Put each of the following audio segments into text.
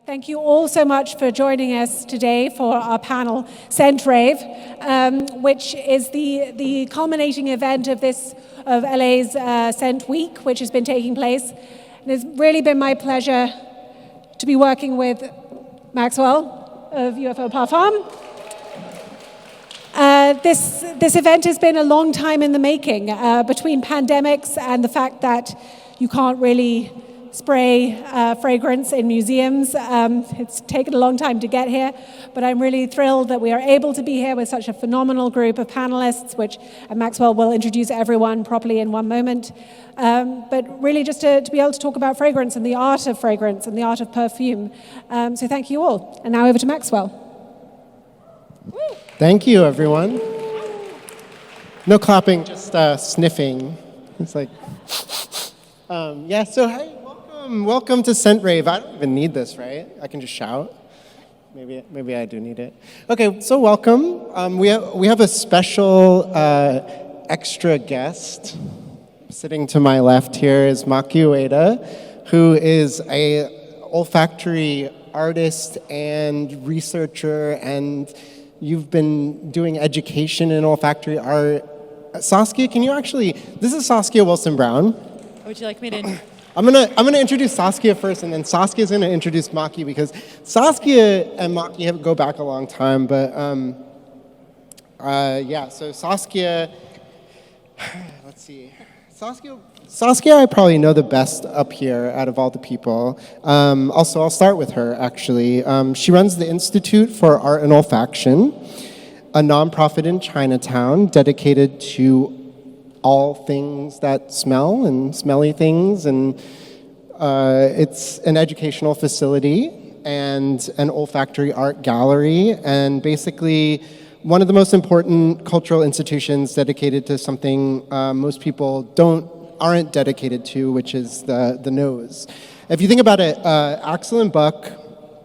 Thank you all so much for joining us today for our panel, Scent Rave, which is the culminating event of LA's Scent Week, which has been taking place. And it's really been my pleasure to be working with Maxwell of UFO Parfums. This event has been a long time in the making, between pandemics and the fact that you can't really spray fragrance in museums. It's taken a long time to get here, but I'm really thrilled that we are able to be here with such a phenomenal group of panelists, which Maxwell will introduce everyone properly in one moment. But really just to be able to talk about fragrance and the art of fragrance and the art of perfume. So thank you all. And now over to Maxwell. Thank you, everyone. No clapping, just sniffing. It's like, so hey. Welcome to Scent Rave. I don't even need this, right? I can just shout. Maybe I do need it. Okay, so welcome. We have a special extra guest. Sitting to my left here is Maki Ueda, who is a olfactory artist and researcher, and you've been doing education in olfactory art. Saskia, this is Saskia Wilson Brown. Would you like me to... I'm gonna introduce Saskia first, and then Saskia's gonna introduce Maki, because Saskia and Maki go back a long time. But so Saskia, let's see, Saskia I probably know the best up here out of all the people. Also, I'll start with her actually. She runs the Institute for Art and Olfaction, a nonprofit in Chinatown dedicated to all things that smell and smelly things, and it's an educational facility and an olfactory art gallery, and basically one of the most important cultural institutions dedicated to something most people aren't dedicated to, which is the nose. If you think about it, Axel and Buck,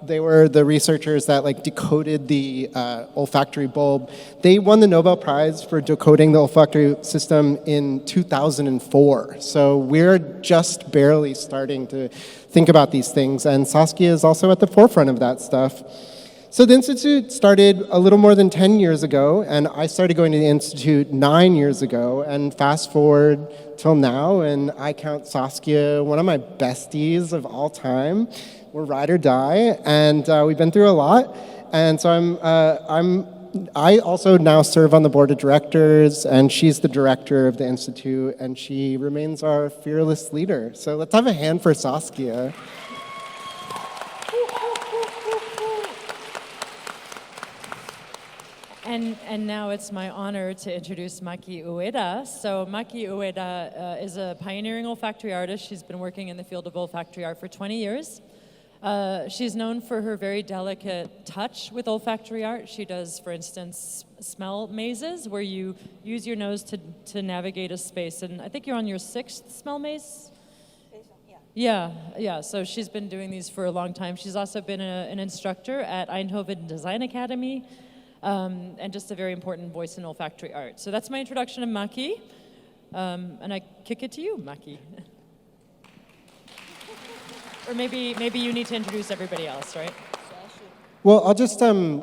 they were the researchers that decoded the olfactory bulb. They won the Nobel Prize for decoding the olfactory system in 2004. So we're just barely starting to think about these things, and Saskia is also at the forefront of that stuff. So the Institute started a little more than 10 years ago, and I started going to the Institute 9 years ago, and fast forward till now, and I count Saskia one of my besties of all time. We're ride or die, and we've been through a lot. And so I also now serve on the board of directors, and she's the director of the Institute, and she remains our fearless leader. So let's have a hand for Saskia. And now it's my honor to introduce Maki Ueda. So Maki Ueda is a pioneering olfactory artist. She's been working in the field of olfactory art for 20 years. She's known for her very delicate touch with olfactory art. She does, for instance, smell mazes, where you use your nose to navigate a space. And I think you're on your 6th smell maze? Yeah. So she's been doing these for a long time. She's also been an instructor at Eindhoven Design Academy, and just a very important voice in olfactory art. So that's my introduction to Maki. And I kick it to you, Maki. Or maybe you need to introduce everybody else, right? Well, I'll just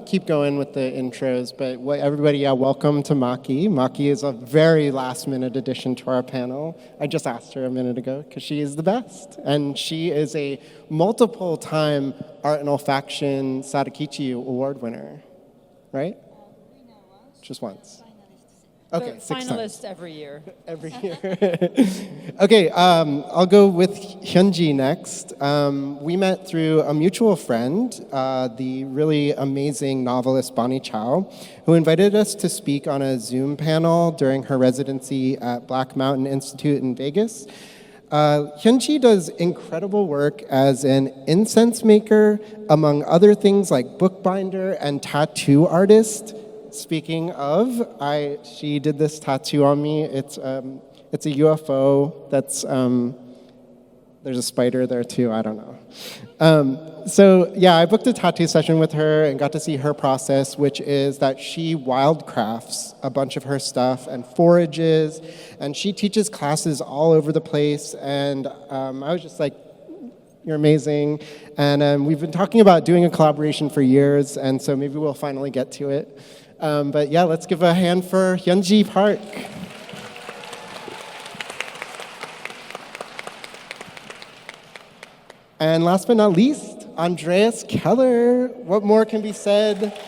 keep going with the intros, but everybody, welcome to Maki. Maki is a very last-minute addition to our panel. I just asked her a minute ago, because she is the best. And she is a multiple-time Art and Olfaction Sadakichi Award winner, right? Just once. Okay, 6 finalist times. every year. Every year. Okay, I'll go with Hyungi next. We met through a mutual friend, the really amazing novelist Bonnie Chow, who invited us to speak on a Zoom panel during her residency at Black Mountain Institute in Vegas. Hyungi does incredible work as an incense maker, among other things like bookbinder and tattoo artist. Speaking of, she did this tattoo on me. It's a UFO that's, there's a spider there too, I don't know. So yeah, I booked a tattoo session with her and got to see her process, which is that she wildcrafts a bunch of her stuff and forages, and she teaches classes all over the place, and I was just like, You're amazing. And we've been talking about doing a collaboration for years, and so maybe we'll finally get to it. But yeah, let's give a hand for Hyungi Park. And last but not least, Andreas Keller. What more can be said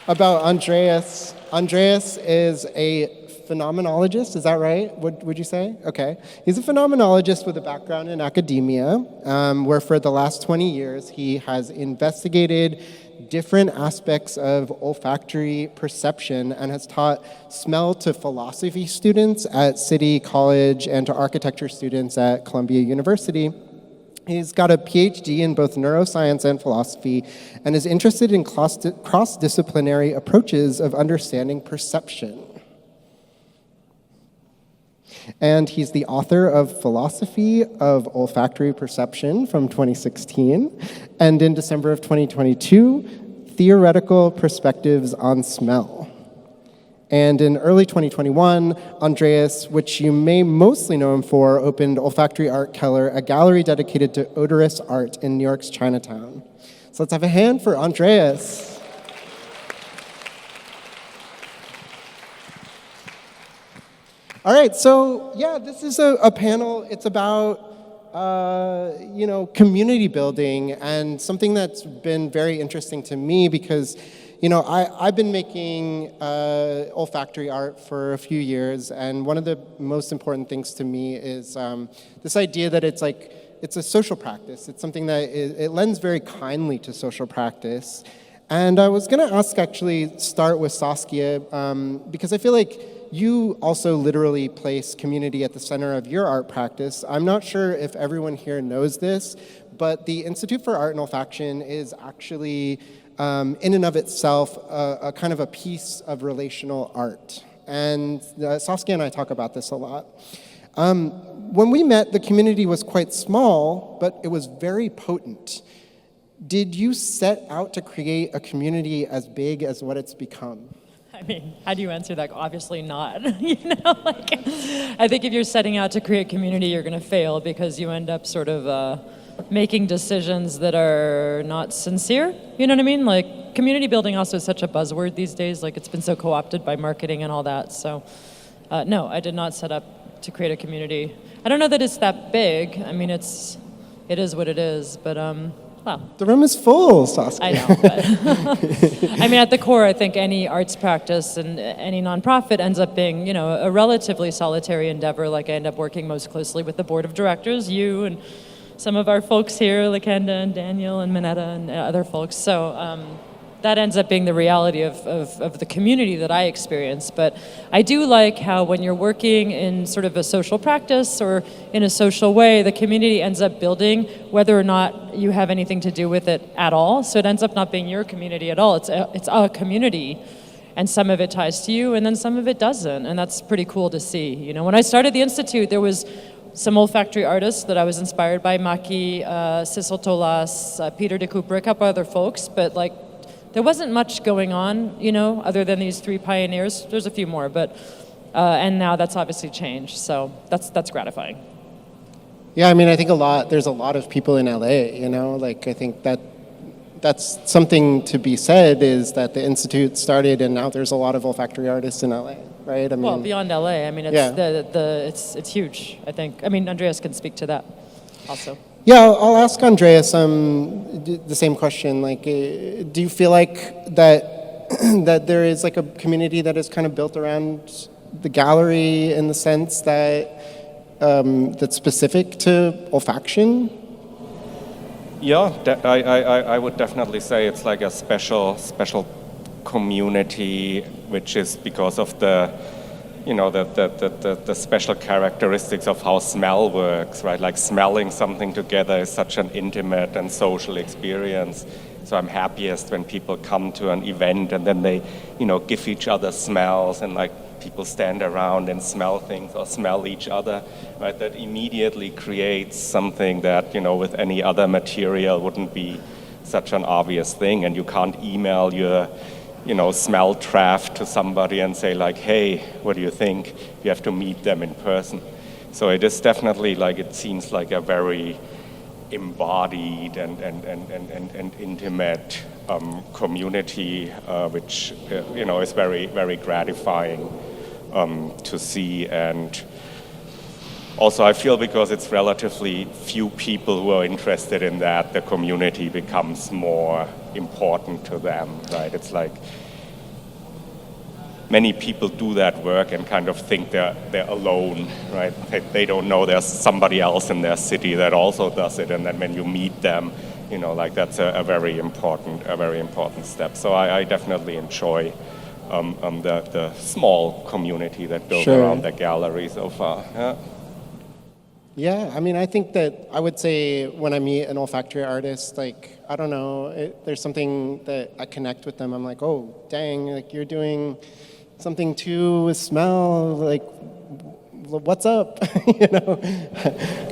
about Andreas? Andreas is a phenomenologist, is that right? Would you say? Okay. He's a phenomenologist with a background in academia, where for the last 20 years he has investigated different aspects of olfactory perception and has taught smell to philosophy students at City College and to architecture students at Columbia University. He's got a PhD in both neuroscience and philosophy and is interested in cross-disciplinary approaches of understanding perception. And he's the author of Philosophy of Olfactory Perception from 2016, and in December of 2022, Theoretical Perspectives on Smell. And in early 2021, Andreas, which you may mostly know him for, opened Olfactory Art Keller, a gallery dedicated to odorous art in New York's Chinatown. So let's have a hand for Andreas. All right, so yeah, this is a panel. It's about community building, and something that's been very interesting to me because I've been making olfactory art for a few years, and one of the most important things to me is this idea that it's a social practice. It's something that it lends very kindly to social practice. And I was going to start with Saskia, because I feel like you also literally place community at the center of your art practice. I'm not sure if everyone here knows this, but the Institute for Art and Olfaction is actually in and of itself, a kind of a piece of relational art. And Saskia and I talk about this a lot. When we met, the community was quite small, but it was very potent. Did you set out to create a community as big as what it's become? I mean, how do you answer that? Obviously not. I think if you're setting out to create community, you're going to fail because you end up sort of making decisions that are not sincere. You know what I mean? Like, community building also is such a buzzword these days. Like, it's been so co-opted by marketing and all that. So, no, I did not set up to create a community. I don't know that it's that big. I mean, it is what it is. But, well. The room is full, Saskia. I know. But I mean, at the core, I think any arts practice and any nonprofit ends up being, a relatively solitary endeavor. Like, I end up working most closely with the board of directors, you and some of our folks here, Lakenda and Daniel and Minetta and other folks. So that ends up being the reality of the community that I experience. But I do like how when you're working in sort of a social practice or in a social way, the community ends up building whether or not you have anything to do with it at all. So it ends up not being your community at all. It's a community. And some of it ties to you, and then some of it doesn't. And that's pretty cool to see. When I started the Institute, there was some olfactory artists that I was inspired by, Maki, Sissel Tolas, Peter de Cooper, a couple other folks, but there wasn't much going on, other than these three pioneers. There's a few more, but and now that's obviously changed, so that's gratifying. Yeah, I mean, I think there's a lot of people in LA, I think that's something to be said, is that the Institute started and now there's a lot of olfactory artists in LA, right? I mean, well, beyond LA, I mean, it's it's huge, I think. I mean, Andreas can speak to that also. Yeah, I'll ask Andreas the same question. Do you feel like that there is a community that is kind of built around the gallery in the sense that that's specific to olfaction? Yeah, I would definitely say it's like a special community, which is because of the special characteristics of how smell works, right? Like, smelling something together is such an intimate and social experience. So I'm happiest when people come to an event and then they, give each other smells, and people stand around and smell things or smell each other, right? That immediately creates something that, with any other material wouldn't be such an obvious thing. And you can't email your smell draft to somebody and say hey, what do you think? You have to meet them in person. So it is definitely it seems like a very embodied and intimate community, which is very, very gratifying to see. And also I feel because it's relatively few people who are interested in that, the community becomes more important to them, right? It's like many people do that work and kind of think they're alone, right? They don't know there's somebody else in their city that also does it, and then when you meet them, that's a very important step. So I definitely enjoy the small community that built around the gallery so far. Yeah, I mean, I think that I would say when I meet an olfactory artist, like, I don't know, there's something that I connect with them. I'm like, oh, dang, like you're doing something too with smell, like, what's up,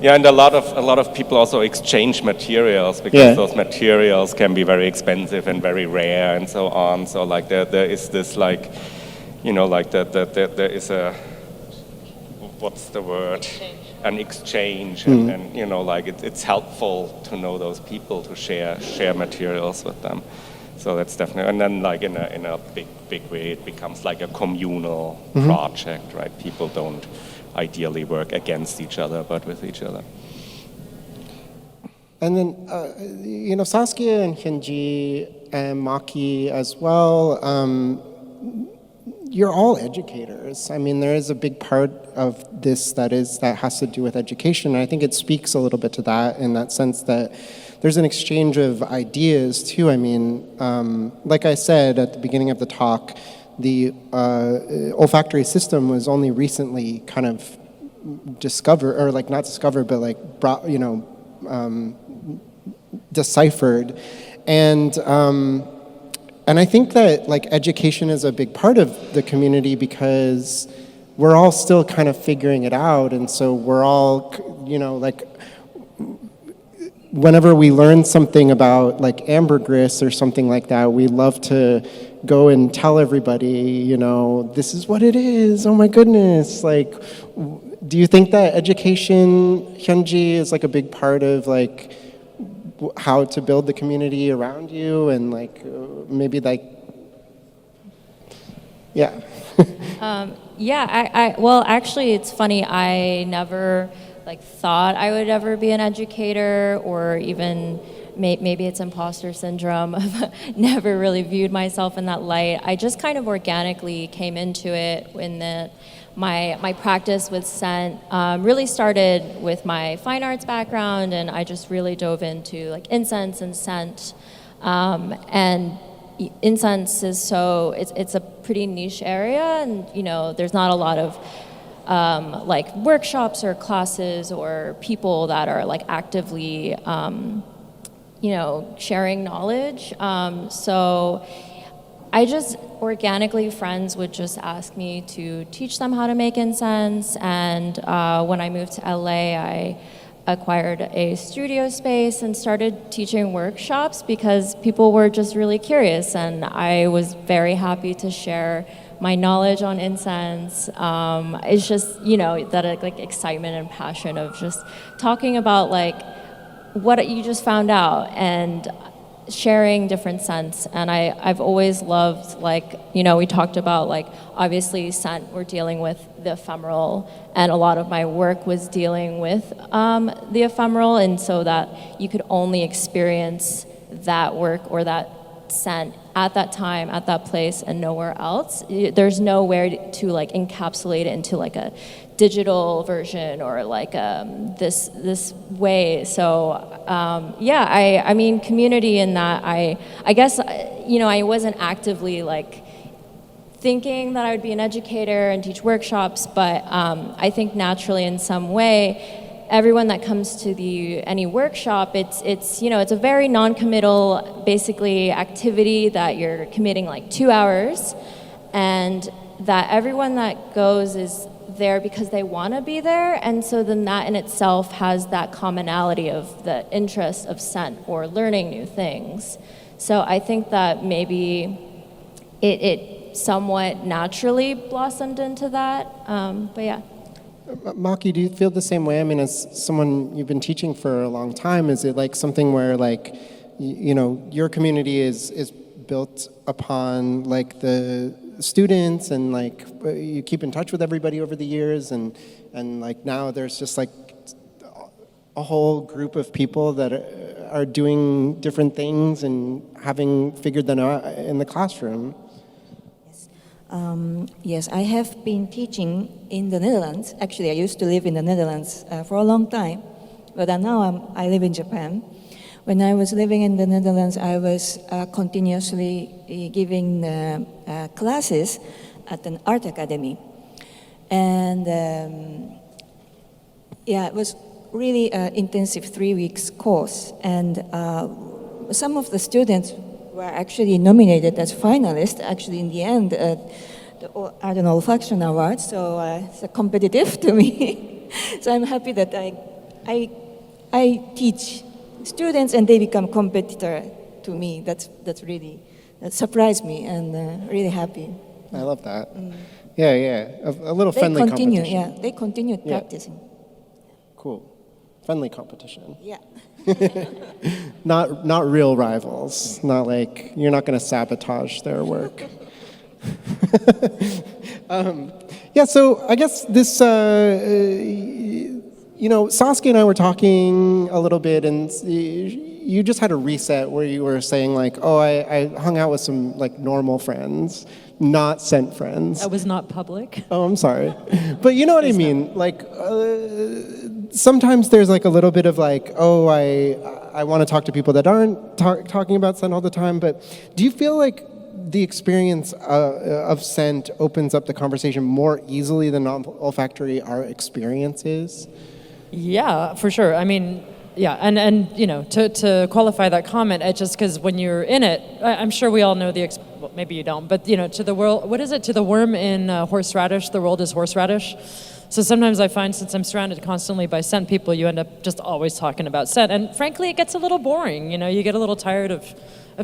Yeah, and a lot of people also exchange materials because those materials can be very expensive and very rare and so on. So like there is this like, there is a, what's the word? An exchange, and it's helpful to know those people, to share materials with them. So that's definitely, and then like in a big way, it becomes like a communal project, right? People don't ideally work against each other, but with each other. And then, Saskia and Hyungi and Maki as well, you're all educators. I mean, there is a big part of this that has to do with education. And I think it speaks a little bit to that in that sense that there's an exchange of ideas too. I mean, like I said at the beginning of the talk, the olfactory system was only recently kind of discovered, or like not discovered, but like brought, deciphered. And I think that like education is a big part of the community because we're all still kind of figuring it out. And so we're all, like whenever we learn something about like ambergris or something like that, we love to go and tell everybody, this is what it is. Oh my goodness. Like, do you think that education, Hyungi, is like a big part of like how to build the community around you and like maybe like, yeah. Well, actually, it's funny. I never like thought I would ever be an educator, or even maybe it's imposter syndrome. Never really viewed myself in that light. I just kind of organically came into it when my practice with scent really started with my fine arts background, and I just really dove into like incense and scent. And incense is it's a pretty niche area, and there's not a lot of like workshops or classes or people that are like actively sharing knowledge. So I just organically, friends would just ask me to teach them how to make incense. And when I moved to LA, I acquired a studio space and started teaching workshops because people were just really curious, and I was very happy to share my knowledge on incense. It's just, that like excitement and passion of just talking about like what you just found out and sharing different scents. And I've always loved, like, we talked about, like, obviously scent, we're dealing with the ephemeral, and a lot of my work was dealing with the ephemeral, and so that you could only experience that work or that scent at that time, at that place, and nowhere else. There's nowhere to like encapsulate it into like a digital version or like this way. So I mean, community in that, I guess, I wasn't actively like thinking that I would be an educator and teach workshops, but I think naturally in some way, everyone that comes to any workshop, it's a very non-committal, basically, activity that you're committing like 2 hours, and that everyone that goes is there because they want to be there, and so then that in itself has that commonality of the interest of scent or learning new things. So I think that maybe it somewhat naturally blossomed into that, but yeah. Maki, do you feel the same way? I mean, as someone you've been teaching for a long time, is it like something where like, you know, your community is built upon like the students and like you keep in touch with everybody over the years and like now there's just like a whole group of people that are doing different things and having figured them out in the classroom? Yes, I have been teaching in the Netherlands. Actually, I used to live in the Netherlands for a long time, but now I live in Japan. When I was living in the Netherlands, I was continuously giving classes at an art academy. And it was really an intensive 3 weeks course. And some of the students were actually nominated as finalists, actually in the end, the Art and Olfaction Awards, so it's competitive to me. So I'm happy that I teach students and they become competitor to me. That surprised me and really happy. I love that. Yeah. A little friendly competition. They continued practicing. Cool. Friendly competition. Yeah. Not real rivals. Not like you're not going to sabotage their work. So I guess this, Saskia and I were talking a little bit, and you just had a reset where you were saying like, oh, I hung out with some like normal friends, not scent friends. That was not public. Oh, I'm sorry. But you know what I mean? Like, sometimes there's like a little bit of like, oh, I want to talk to people that aren't talking about scent all the time, but do you feel like the experience of scent opens up the conversation more easily than olfactory art experiences? Yeah, for sure. I mean, yeah, and you know, to qualify that comment, it's just because when you're in it, I'm sure we all know well, maybe you don't, but you know, to the world, what is it? To the worm in horseradish, the world is horseradish. So sometimes I find, since I'm surrounded constantly by scent people, you end up just always talking about scent, and frankly, it gets a little boring. You know, you get a little tired of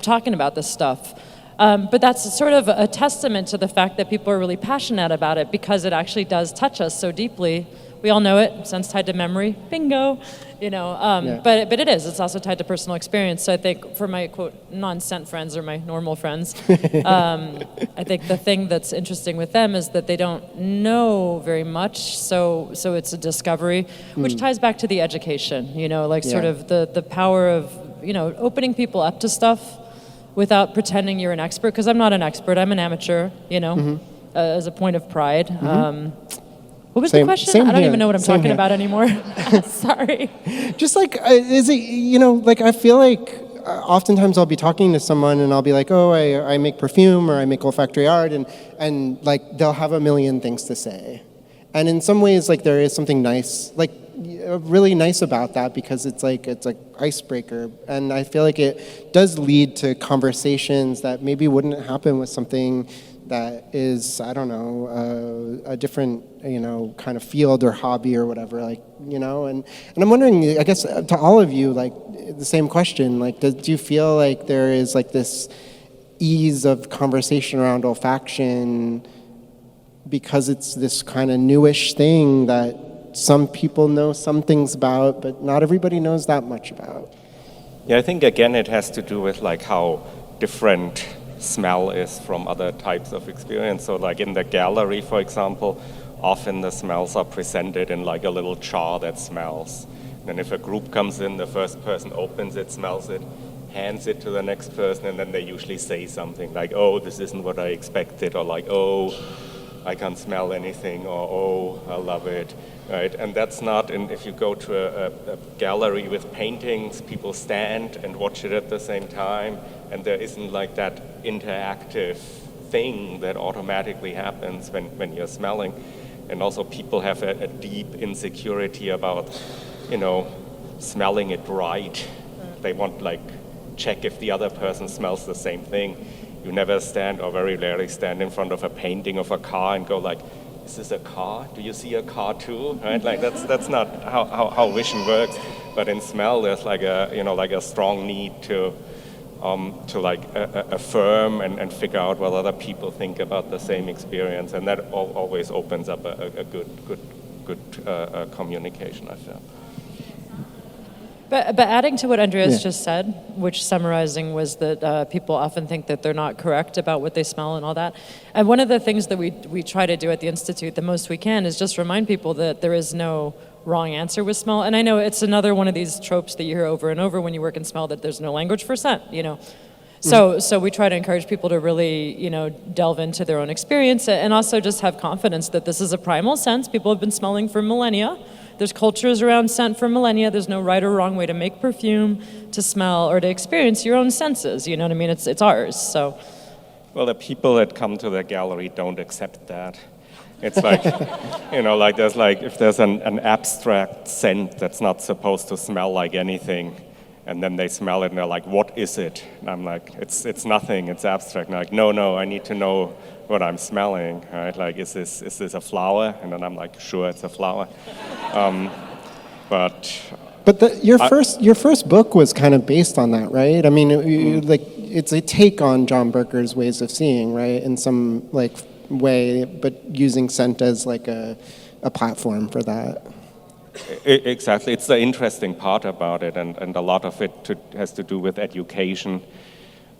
talking about this stuff. But that's sort of a testament to the fact that people are really passionate about it because it actually does touch us so deeply. We all know it, sense tied to memory, bingo, you know, but it is, it's also tied to personal experience. So I think for my, quote, non-scent friends or my normal friends, I think the thing that's interesting with them is that they don't know very much, so it's a discovery, which ties back to the education, you know, like sort of the power of, you know, opening people up to stuff without pretending you're an expert, because I'm not an expert, I'm an amateur, you know, as a point of pride. What was the question? I don't even know what I'm talking about anymore. Sorry. Just like, is it, you know, like I feel like oftentimes I'll be talking to someone and I'll be like, oh, I make perfume or I make olfactory art, and like they'll have a million things to say. And in some ways, like there is something nice, like really nice about that, because it's like icebreaker, and I feel like it does lead to conversations that maybe wouldn't happen with something that is, I don't know, a different, you know, kind of field or hobby or whatever, like, you know, and I'm wondering, I guess, to all of you, like, the same question, like, do you feel like there is, like, this ease of conversation around olfaction because it's this kind of newish thing that some people know some things about, but not everybody knows that much about? Yeah, I think, again, it has to do with, like, how different smell is from other types of experience. So like in the gallery, for example, often the smells are presented in like a little jar that smells. And if a group comes in, the first person opens it, smells it, hands it to the next person, and then they usually say something like, oh, this isn't what I expected, or like, oh, I can't smell anything, or oh, I love it, right? And that's not, and if you go to a gallery with paintings, people stand and watch it at the same time, and there isn't like that interactive thing that automatically happens when you're smelling. And also people have a deep insecurity about, you know, smelling it right. They want like check if the other person smells the same thing. You never stand, or very rarely stand in front of a painting of a car and go like, is this a car? Do you see a car too? Right? Like that's not how vision works. But in smell, there's like a strong need to like affirm and figure out what other people think about the same experience, and that always opens up a good good communication, I feel. But adding to what Andreas just said, which summarizing was that people often think that they're not correct about what they smell and all that. And one of the things that we try to do at the Institute the most we can is just remind people that there is no wrong answer with smell. And I know it's another one of these tropes that you hear over and over when you work in smell, that there's no language for scent, you know. So we try to encourage people to really, you know, delve into their own experience and also just have confidence that this is a primal sense. People have been smelling for millennia. There's cultures around scent for millennia. There's no right or wrong way to make perfume, to smell, or to experience your own senses. You know what I mean? It's ours. So. Well, the people that come to the gallery don't accept that. It's like, you know, like there's like, if there's an abstract scent that's not supposed to smell like anything, and then they smell it and they're like, what is it? And I'm like, it's nothing, it's abstract. And I'm like, no, I need to know what I'm smelling, right? Like, is this a flower? And then I'm like, sure, it's a flower. But your first book was kind of based on that, right? I mean, like it's a take on John Berker's ways of seeing, right? In some like way, but using scent as like a platform for that. Exactly, it's the interesting part about it, and a lot of it has to do with education,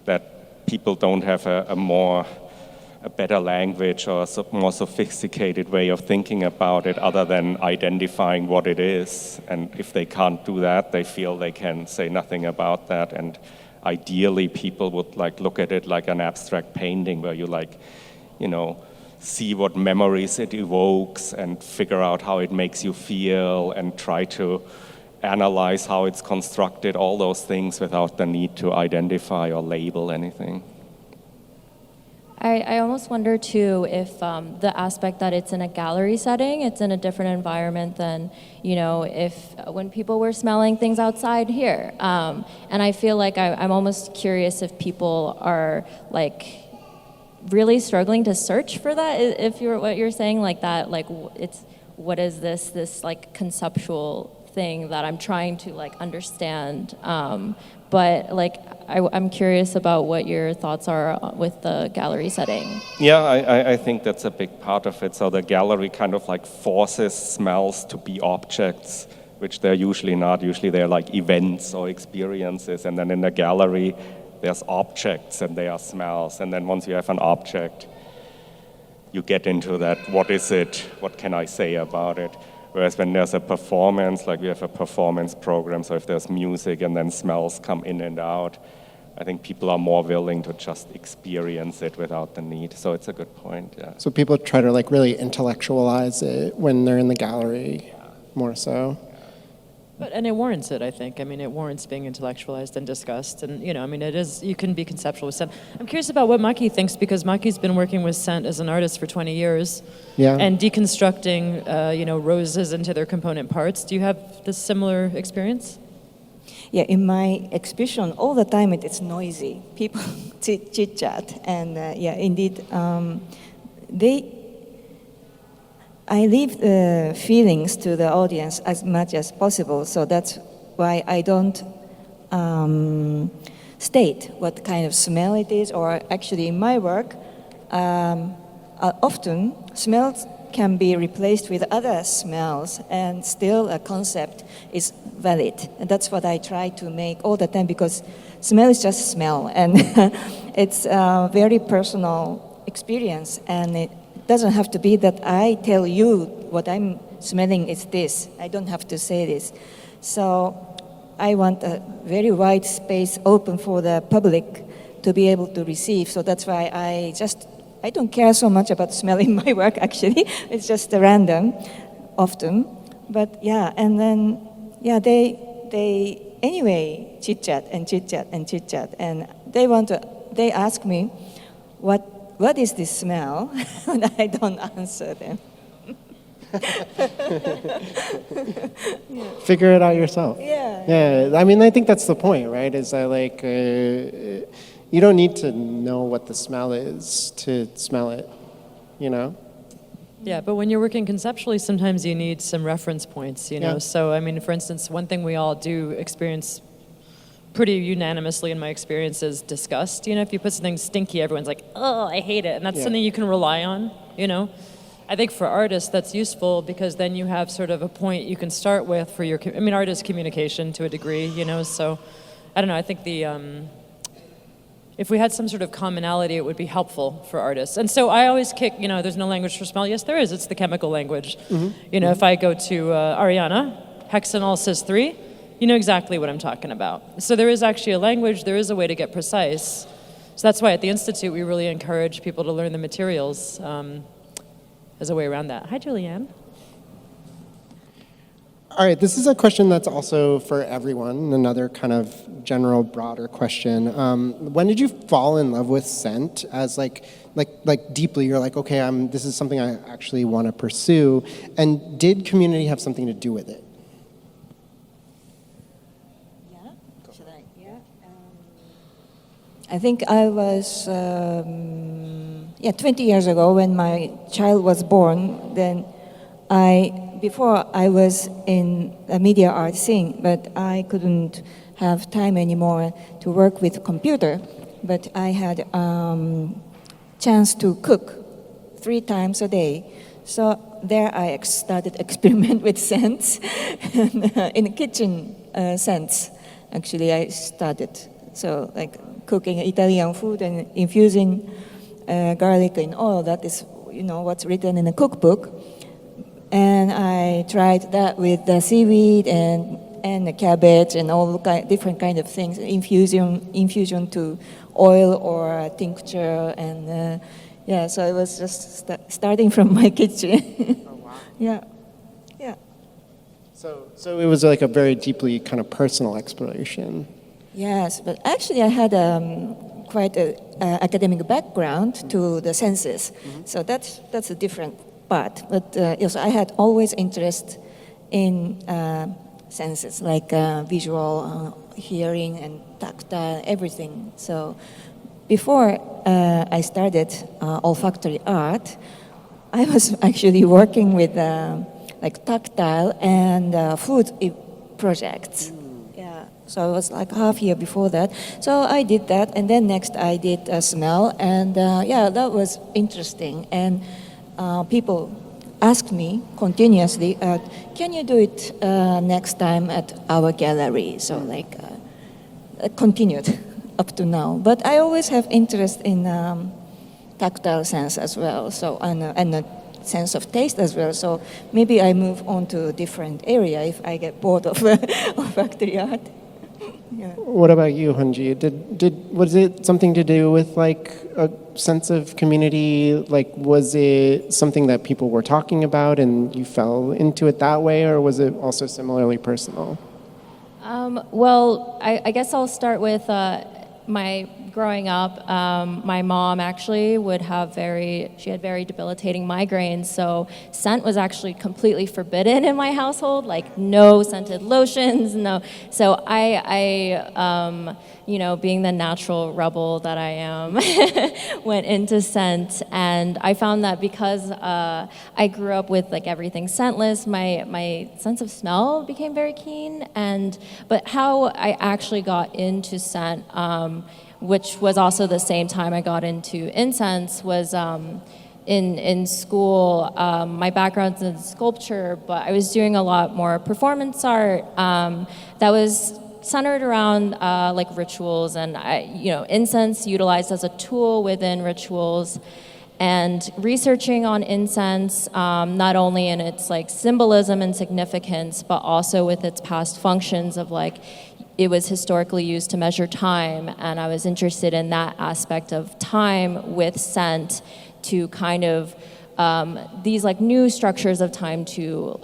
that people don't have a better language or a more sophisticated way of thinking about it other than identifying what it is. And if they can't do that, they feel they can say nothing about that. And ideally, people would like look at it like an abstract painting where you like, you know, see what memories it evokes and figure out how it makes you feel and try to analyze how it's constructed, all those things without the need to identify or label anything. I almost wonder too if the aspect that it's in a gallery setting, it's in a different environment than, you know, if when people were smelling things outside here. And I feel like I'm almost curious if people are like really struggling to search for that, if you're what you're saying, like that, like it's what is this like conceptual thing that I'm trying to like understand, but like I'm curious about what your thoughts are with the gallery setting. Yeah, I think that's a big part of it. So the gallery kind of like forces smells to be objects, which they're usually not. Usually they're like events or experiences, and then in the gallery there's objects and there are smells, and then once you have an object, you get into that, what is it, what can I say about it? Whereas when there's a performance, like we have a performance program, so if there's music and then smells come in and out, I think people are more willing to just experience it without the need. So it's a good point, yeah. So people try to like really intellectualize it when they're in the gallery, more so. And it warrants it, I think. I mean, it warrants being intellectualized and discussed. And, you know, I mean, it is, you can be conceptual with scent. I'm curious about what Maki thinks, because Maki's been working with scent as an artist for 20 years. Yeah. And deconstructing, you know, roses into their component parts. Do you have this similar experience? Yeah, in my exhibition, all the time it's noisy. People chit-chat. And yeah, indeed, I leave the feelings to the audience as much as possible, so that's why I don't state what kind of smell it is, or actually in my work, often smells can be replaced with other smells and still a concept is valid. And that's what I try to make all the time, because smell is just smell, and it's a very personal experience, and it doesn't have to be that I tell you what I'm smelling is this. I don't have to say this. So I want a very wide space open for the public to be able to receive. So that's why I don't care so much about smelling my work, actually. It's just random, often. But yeah, and then, yeah, they anyway chit-chat and chit-chat and chit-chat. And they ask me, what is this smell? And I don't answer them. Figure it out yourself. Yeah. Yeah, I mean, I think that's the point, right? Is that like, you don't need to know what the smell is to smell it, you know? Yeah, but when you're working conceptually, sometimes you need some reference points, you know? Yeah. So, I mean, for instance, one thing we all do experience pretty unanimously in my experience is disgust. You know, if you put something stinky, everyone's like, oh, I hate it. And that's something you can rely on, you know? I think for artists that's useful because then you have sort of a point you can start with for your, I mean, art is communication to a degree, you know, so I don't know, I think if we had some sort of commonality, it would be helpful for artists. And so I always kick, you know, there's no language for smell. Yes, there is, it's the chemical language. You know, if I go to Ariana, hexanol cis 3, you know exactly what I'm talking about. So there is actually a language, there is a way to get precise. So that's why at the Institute we really encourage people to learn the materials. As a way around that. Hi, Julianne. All right, this is a question that's also for everyone, another kind of general, broader question. When did you fall in love with scent as like deeply, you're like, okay, this is something I actually want to pursue, and did community have something to do with it? Should I? Yeah. I think I was 20 years ago when my child was born. Then before I was in a media art scene, but I couldn't have time anymore to work with computer. But I had chance to cook 3 times a day. So there I started experiment with scents in the kitchen scents. Actually, I started so like cooking Italian food and infusing garlic in oil. That is, you know, what's written in a cookbook. And I tried that with the seaweed and the cabbage and all different kind of things, infusion to oil or tincture, and so it was just starting from my kitchen. Oh, wow. Yeah. So it was like a very deeply kind of personal exploration. Yes, but actually I had quite an academic background to the senses, so that's a different part. But yes, I had always interest in senses like visual, hearing, and tactile, everything. So before I started olfactory art, I was actually working with like tactile and food projects. Yeah, so it was like half year before that. So I did that, and then next I did smell, and that was interesting. And people asked me continuously, can you do it next time at our gallery? So like continued up to now. But I always have interest in tactile sense as well, so and a sense of taste as well. So maybe I move on to a different area if I get bored of olfactory art. Yeah. What about you, Hyungi? Was it something to do with like a sense of community? Like, was it something that people were talking about and you fell into it that way, or was it also similarly personal? Well, I guess I'll start with my growing up. My mom actually she had very debilitating migraines, so scent was actually completely forbidden in my household, like no scented lotions, no. So I being the natural rebel that I am, went into scent, and I found that because I grew up with like everything scentless, my sense of smell became very keen. But how I actually got into scent, which was also the same time I got into incense, was in school. My background's in sculpture, but I was doing a lot more performance art that was centered around like rituals and incense utilized as a tool within rituals, and researching on incense not only in its like symbolism and significance, but also with its past functions of like it was historically used to measure time, and I was interested in that aspect of time with scent to kind of these like new structures of time to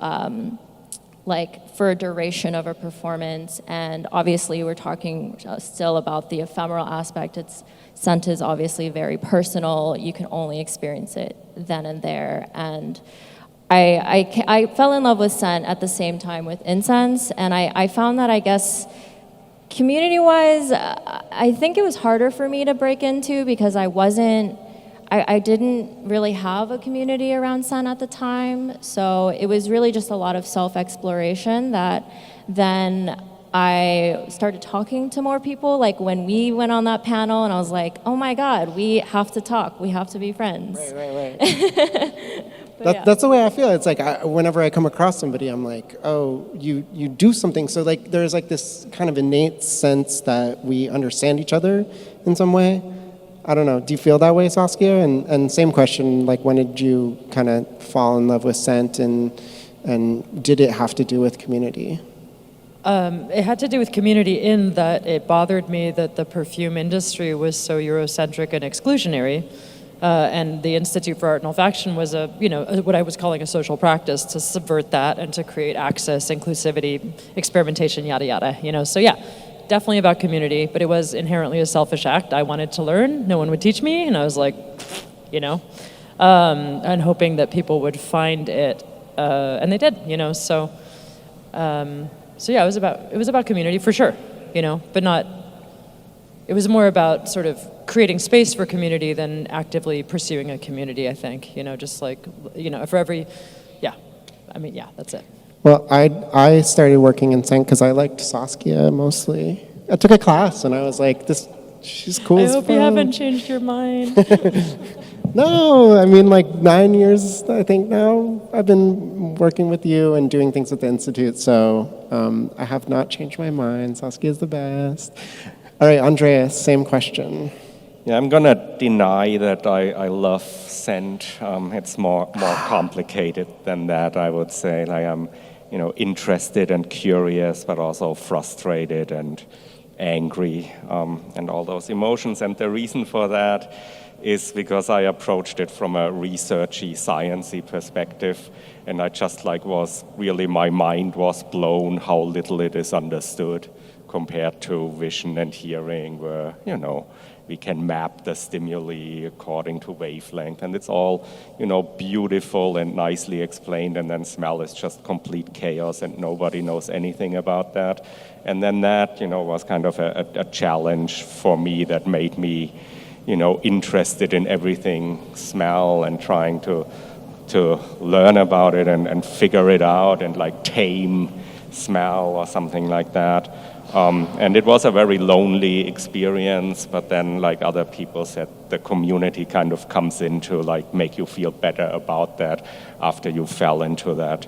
like for a duration of a performance. And obviously we're talking still about the ephemeral aspect. Scent is obviously very personal. You can only experience it then and there. And I fell in love with scent at the same time with incense, and I found that, I guess, community-wise, I think it was harder for me to break into because I didn't really have a community around scent at the time. So it was really just a lot of self-exploration that then I started talking to more people. Like when we went on that panel, and I was like, oh my God, we have to talk. We have to be friends. Right. That's the way I feel. It's like whenever I come across somebody, I'm like, oh, you do something. So like there's like this kind of innate sense that we understand each other in some way. I don't know. Do you feel that way, Saskia? And same question, like when did you kind of fall in love with scent and did it have to do with community? It had to do with community in that it bothered me that the perfume industry was so Eurocentric and exclusionary. And the Institute for Art and Olfaction was what I was calling a social practice to subvert that and to create access, inclusivity, experimentation, yada, yada, So yeah, definitely about community, but it was inherently a selfish act. I wanted to learn, no one would teach me, and I was like, and hoping that people would find it, and they did, so yeah, it was about community for sure, but not, it was more about sort of creating space for community than actively pursuing a community, I think, just like, for every, that's it. Well, I started working in scent because I liked Saskia mostly. I took a class and I was like, she's cool as I hope fun. you haven't changed your mind. No, I mean like 9 years, I think now, I've been working with you and doing things at the Institute, so I have not changed my mind. Saskia is the best. All right, Andreas, same question. Yeah, I'm gonna deny that I love scent. It's more complicated than that, I would say. Like I'm, interested and curious, but also frustrated and angry, and all those emotions. And the reason for that is because I approached it from a researchy, sciencey perspective, and I just my mind was blown how little it is understood compared to vision and hearing, where, we can map the stimuli according to wavelength, and it's all, beautiful and nicely explained, and then smell is just complete chaos, and nobody knows anything about that. And then that, was kind of a challenge for me that made me, interested in everything smell and trying to learn about it and figure it out and like tame smell or something like that. And it was a very lonely experience, but then like other people said, the community kind of comes in to like make you feel better about that after you fell into that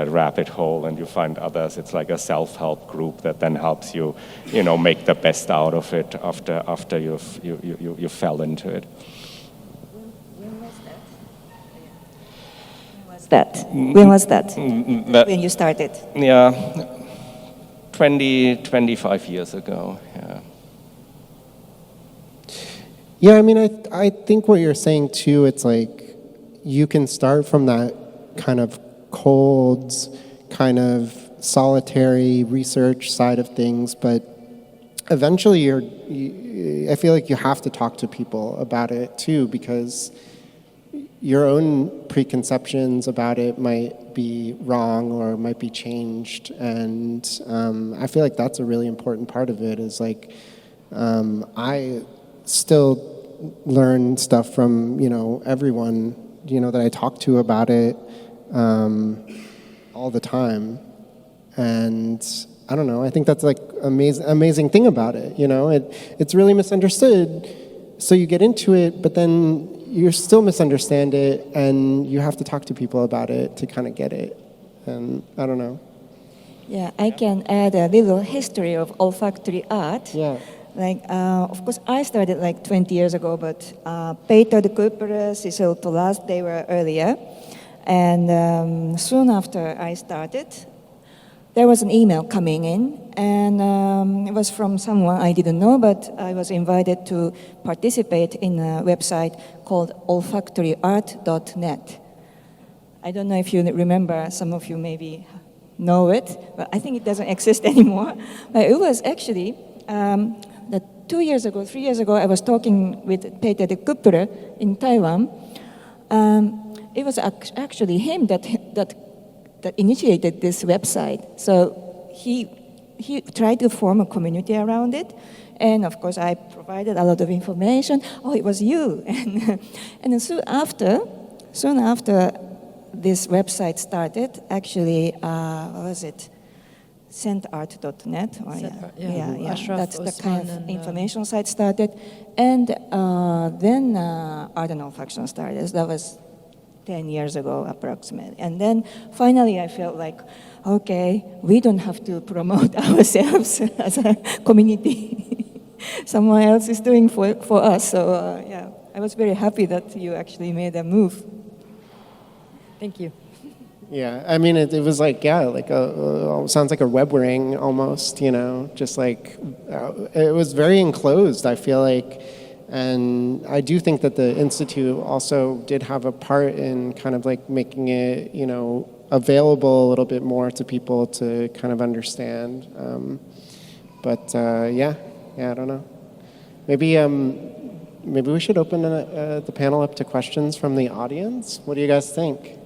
rabbit hole, and you find others. It's like a self-help group that then helps you, make the best out of it after you fell into it. When was that? When you started? Yeah, 25 years ago, yeah. Yeah, I mean, I think what you're saying too, it's like you can start from that kind of cold, kind of solitary research side of things, but eventually I feel like you have to talk to people about it too, because your own preconceptions about it might be wrong or might be changed, and I feel like that's a really important part of it, is like I still learn stuff from everyone that I talk to about it all the time, and I don't know, I think that's like amazing thing about it. It's really misunderstood, so you get into it, but then you still misunderstand it, and you have to talk to people about it to kind of get it. And I don't know. Yeah, I can add a little history of olfactory art. Yeah. Like, of course, I started like 20 years ago, but Peter de Kuyper, Cecil Tolas, they were earlier. And soon after I started, there was an email coming in, and it was from someone I didn't know, but I was invited to participate in a website called olfactoryart.net. I don't know if you remember, some of you maybe know it, but I think it doesn't exist anymore. But it was actually, 3 years ago, I was talking with Peter de Kuyper in Taiwan. It was actually him that initiated this website. So he tried to form a community around it, and of course I provided a lot of information. Oh, it was you, and soon after this website started, actually, what was it? Scentart.net. Yeah. That's the kind of information site started, and then Art and Olfaction started. That was 10 years ago, approximately. And then finally I felt like, okay, we don't have to promote ourselves as a community. Someone else is doing for us. So yeah, I was very happy that you actually made a move. Thank you. Yeah, I mean, it was like, yeah, like sounds like a web ring almost, you know, just like, it was very enclosed, I feel like. And I do think that the Institute also did have a part in kind of like making it, you know, available a little bit more to people to kind of understand. Yeah, I don't know. Maybe we should open the panel up to questions from the audience. What do you guys think?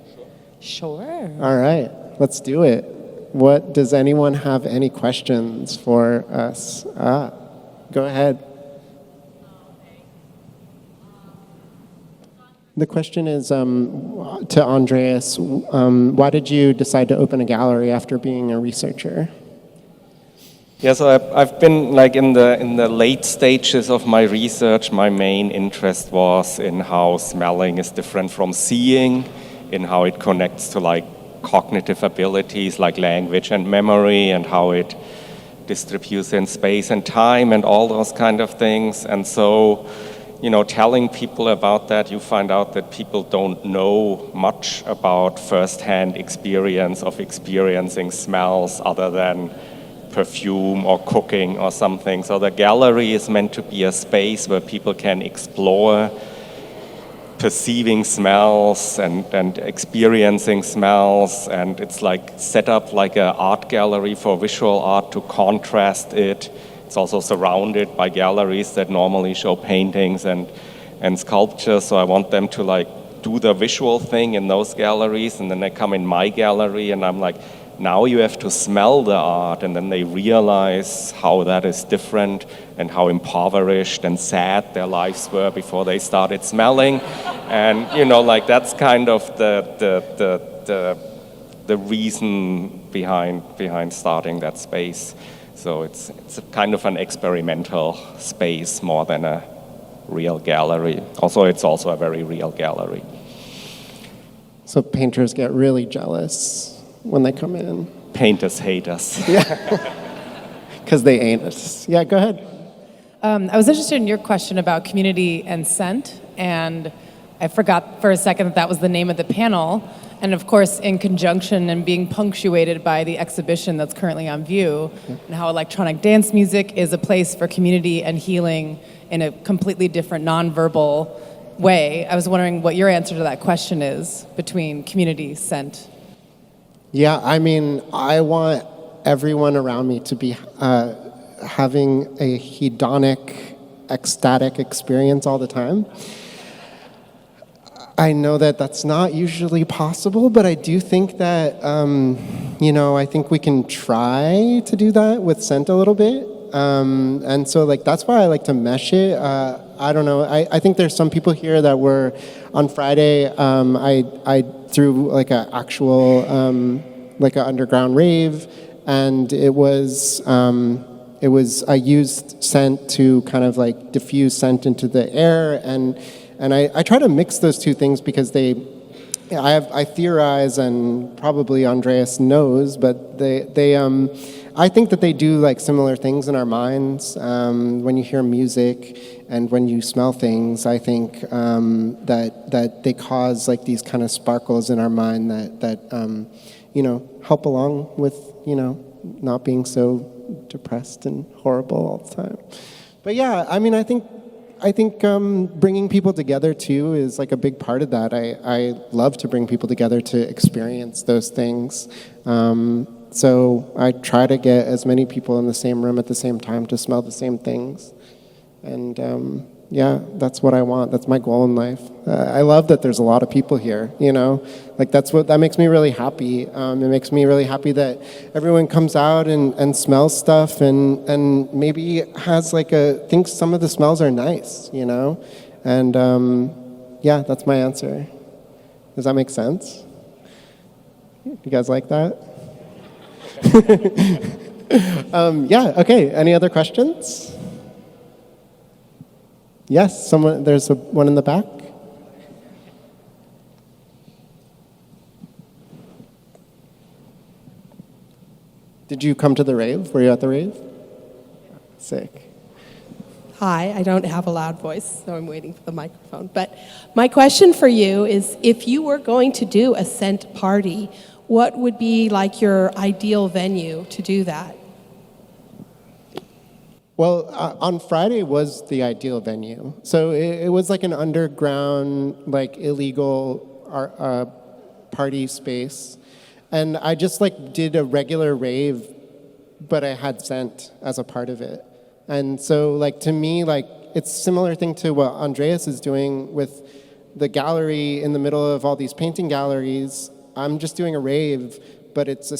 Sure. All right, let's do it. Does anyone have any questions for us? Go ahead. The question is to Andreas, why did you decide to open a gallery after being a researcher? Yeah, so I've been like in the late stages of my research. My main interest was in how smelling is different from seeing, in how it connects to like cognitive abilities like language and memory, and how it distributes in space and time and all those kind of things. And so, you know, telling people about that, you find out that people don't know much about first-hand experience of experiencing smells other than perfume or cooking or something. So the gallery is meant to be a space where people can explore perceiving smells and experiencing smells, and it's like set up like an art gallery for visual art to contrast it. It's also surrounded by galleries that normally show paintings and sculptures, so I want them to like do the visual thing in those galleries, and then they come in my gallery and I'm like, now you have to smell the art, and then they realize how that is different and how impoverished and sad their lives were before they started smelling. And you know, like that's kind of the reason behind starting that space. So it's a kind of an experimental space more than a real gallery. Also, it's also a very real gallery. So painters get really jealous when they come in. Painters hate us. Yeah, because they ain't us. Yeah, go ahead. I was interested in your question about community and scent, and I forgot for a second that was the name of the panel. And of course, in conjunction and being punctuated by the exhibition that's currently on view, and how electronic dance music is a place for community and healing in a completely different nonverbal way. I was wondering what your answer to that question is between community, scent. Yeah, I mean, I want everyone around me to be having a hedonic, ecstatic experience all the time. I know that that's not usually possible, but I do think that, you know, I think we can try to do that with scent a little bit. And so, like, that's why I like to mesh it. I don't know. I think there's some people here that were on Friday. I threw like an actual, like an underground rave, and it was I used scent to kind of like diffuse scent into the air, and I try to mix those two things because I theorize, and probably Andreas knows, but I think that they do like similar things in our minds. When you hear music and when you smell things, I think that they cause like these kind of sparkles in our mind that you know, help along with, you know, not being so depressed and horrible all the time. But yeah, I mean, I think bringing people together too is like a big part of that. I love to bring people together to experience those things. So I try to get as many people in the same room at the same time to smell the same things. And yeah, that's what I want. That's my goal in life. I love that there's a lot of people here, you know? Like that makes me really happy. It makes me really happy that everyone comes out and smells stuff and maybe has like thinks some of the smells are nice, you know? And yeah, that's my answer. Does that make sense? You guys like that? Yeah, okay. Any other questions? Yes, there's one in the back. Did you come to the rave? Were you at the rave? Sick. Hi, I don't have a loud voice, so I'm waiting for the microphone. But my question for you is, if you were going to do a scent party, what would be like your ideal venue to do that? Well, on Friday was the ideal venue. So it was like an underground, like illegal party space. And I just like did a regular rave, but I had scent as a part of it. And so like to me, like it's a similar thing to what Andreas is doing with the gallery in the middle of all these painting galleries. I'm just doing a rave, but it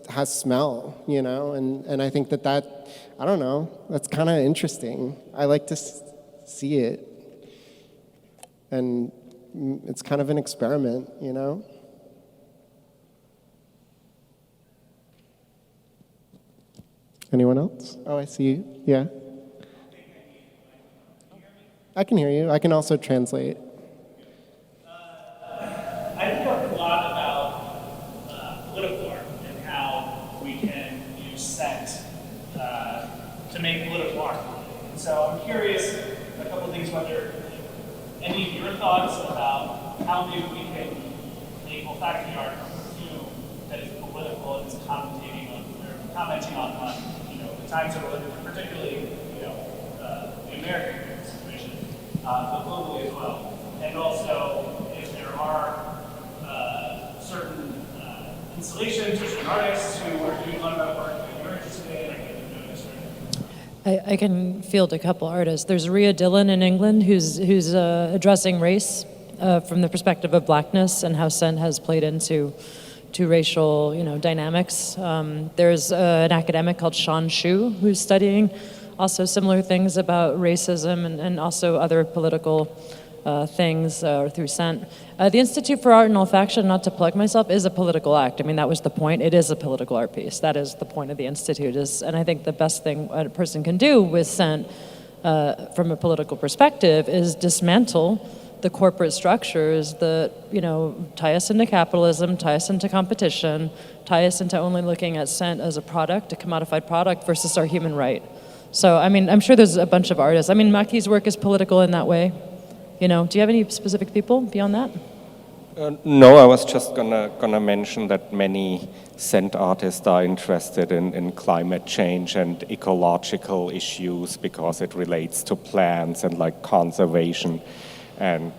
has smell, you know? And I think that I don't know, that's kind of interesting. I like to see it. And it's kind of an experiment, you know? Anyone else? Oh, I see you. Yeah. I can hear you. I can also translate. I think a lot about political art and how we can use scent to make political art. And so I'm curious, a couple of things, whether any of your thoughts about how maybe we can make olfactory art or perfume that is political and is commenting on the times that we're living in, particularly the American situation, but globally as well. And also, if there are certain installations or certain artists who are doing a lot of that work that you're interested in, or get to notice right now. I can field a couple artists. There's Ria Dillon in England who's addressing race from the perspective of blackness and how scent has played into racial dynamics. There's an academic called Sean Shu who's studying also similar things about racism and also other political things through scent. The Institute for Art and Olfaction, not to plug myself, is a political act. I mean, that was the point. It is a political art piece. That is the point of the Institute. And I think the best thing a person can do with scent from a political perspective is dismantle the corporate structures that tie us into capitalism, tie us into competition, tie us into only looking at scent as a product, a commodified product, versus our human right. So, I mean, I'm sure there's a bunch of artists. I mean, Maki's work is political in that way. Do you have any specific people beyond that? No, I was just gonna mention that many scent artists are interested in climate change and ecological issues because it relates to plants and like conservation. And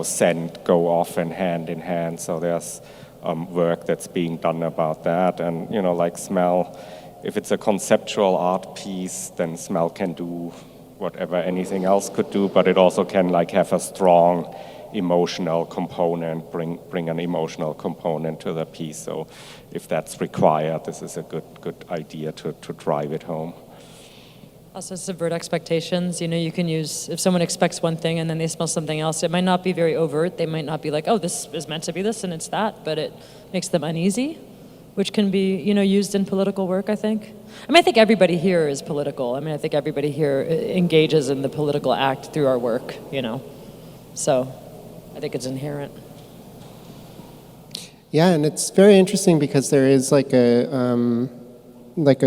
scent go often hand in hand. So there's work that's being done about that. And like smell, if it's a conceptual art piece, then smell can do whatever anything else could do. But it also can like have a strong emotional component, bring an emotional component to the piece. So if that's required, this is a good idea to drive it home. Also subvert expectations. You can use, if someone expects one thing and then they smell something else, it might not be very overt. They might not be like, oh, this is meant to be this and it's that, but it makes them uneasy, which can be, used in political work, I think. I think everybody here is political. I think everybody here engages in the political act through our work, So I think it's inherent. Yeah, and it's very interesting because there is like a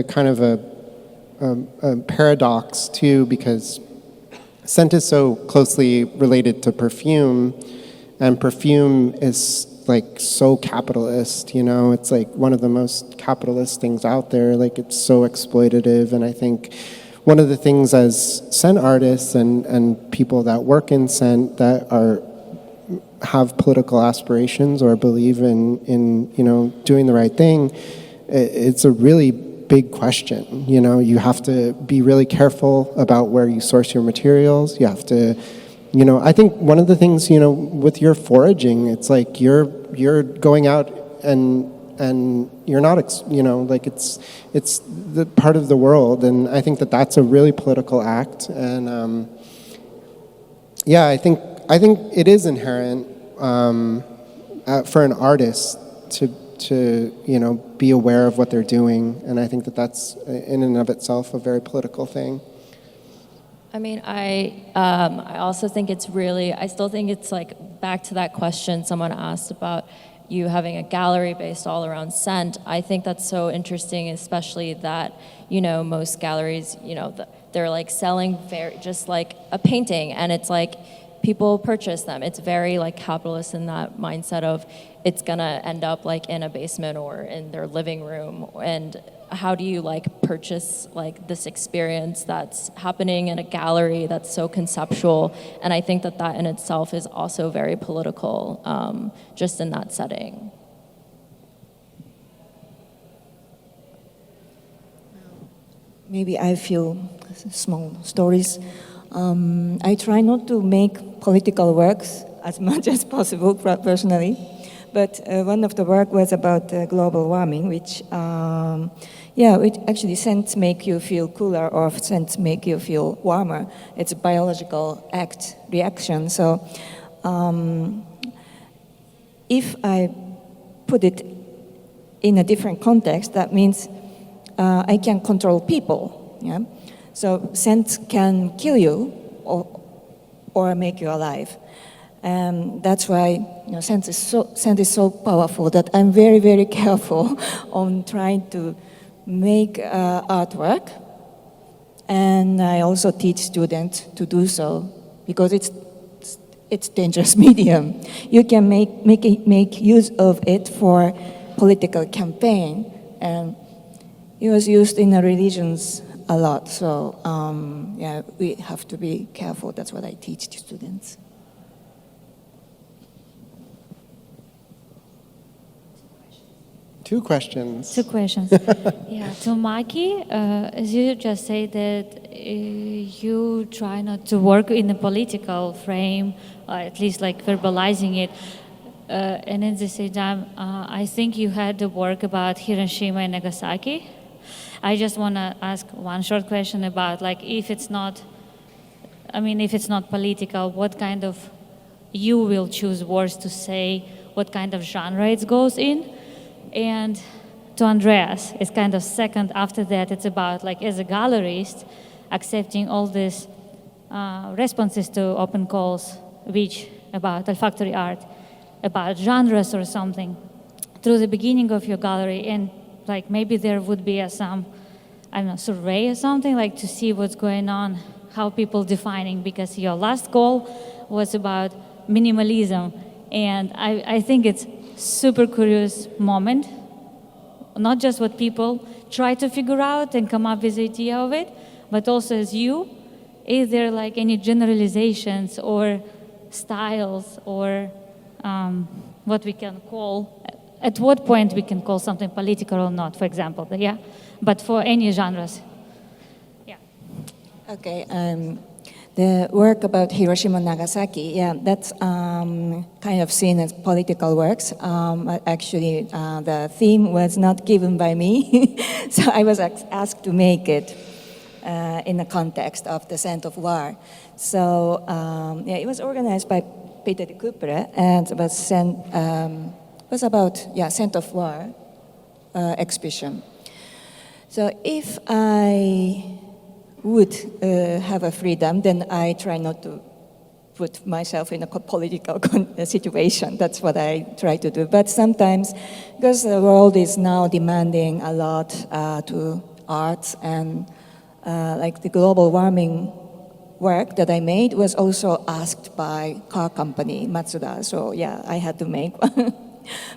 kind of a paradox too, because scent is so closely related to perfume, and perfume is like so capitalist, it's like one of the most capitalist things out there. Like it's so exploitative. And I think one of the things as scent artists and people that work in scent that have political aspirations or believe in doing the right thing, it's a really big question. You have to be really careful about where you source your materials. You have to, I think one of the things, with your foraging, it's like you're going out and you're not, it's the part of the world, and I think that's a really political act. And I think it is inherent for an artist to be aware of what they're doing, and I think that's in and of itself a very political thing. I also think it's really, I still think it's like back to that question someone asked about you having a gallery based all around scent, I think that's so interesting, especially that, most galleries, they're like selling just like a painting, and it's like people purchase them. It's very like capitalist in that mindset of it's gonna end up like in a basement or in their living room. And how do you like purchase like this experience that's happening in a gallery that's so conceptual? And I think that in itself is also very political, just in that setting. Maybe I feel small stories. I try not to make political works as much as possible personally, but one of the work was about global warming, which actually scents make you feel cooler or scents make you feel warmer. It's a biological reaction. So if I put it in a different context, that means I can control people. Yeah? So scent can kill you or make you alive. And that's why scent is so powerful that I'm very, very careful on trying to make artwork. And I also teach students to do so because it's dangerous medium. You can make use of it for political campaign, and it was used in the religions a lot. So we have to be careful. That's what I teach to students. Two questions. Yeah, to Maki, as you just say that you try not to work in a political frame, or at least like verbalizing it. And at the same time, I think you had the work about Hiroshima and Nagasaki. I just want to ask one short question about like if it's not political, what kind of, you will choose words to say, what kind of genre it goes in. And to Andreas, it's kind of second after that, it's about like as a gallerist, accepting all these responses to open calls, which about olfactory art, about genres or something, through the beginning of your gallery, and like maybe there would be some, survey or something, like to see what's going on, how people defining, because your last call was about minimalism, and I think it's super curious moment, not just what people try to figure out and come up with the idea of it, but also as you, is there like any generalizations or styles or what we can call, at what point we can call something political or not, for example, yeah? But for any genres. Yeah. Okay, the work about Hiroshima and Nagasaki, that's kind of seen as political works. Actually, the theme was not given by me, so I was asked to make it in the context of the Scent of War. So it was organized by Peter de Couperet, and it was about Scent of War exhibition. So if I would have a freedom, then I try not to put myself in a political situation. That's what I try to do. But sometimes, because the world is now demanding a lot to arts, and like the global warming work that I made was also asked by car company Mazda. So I had to make one.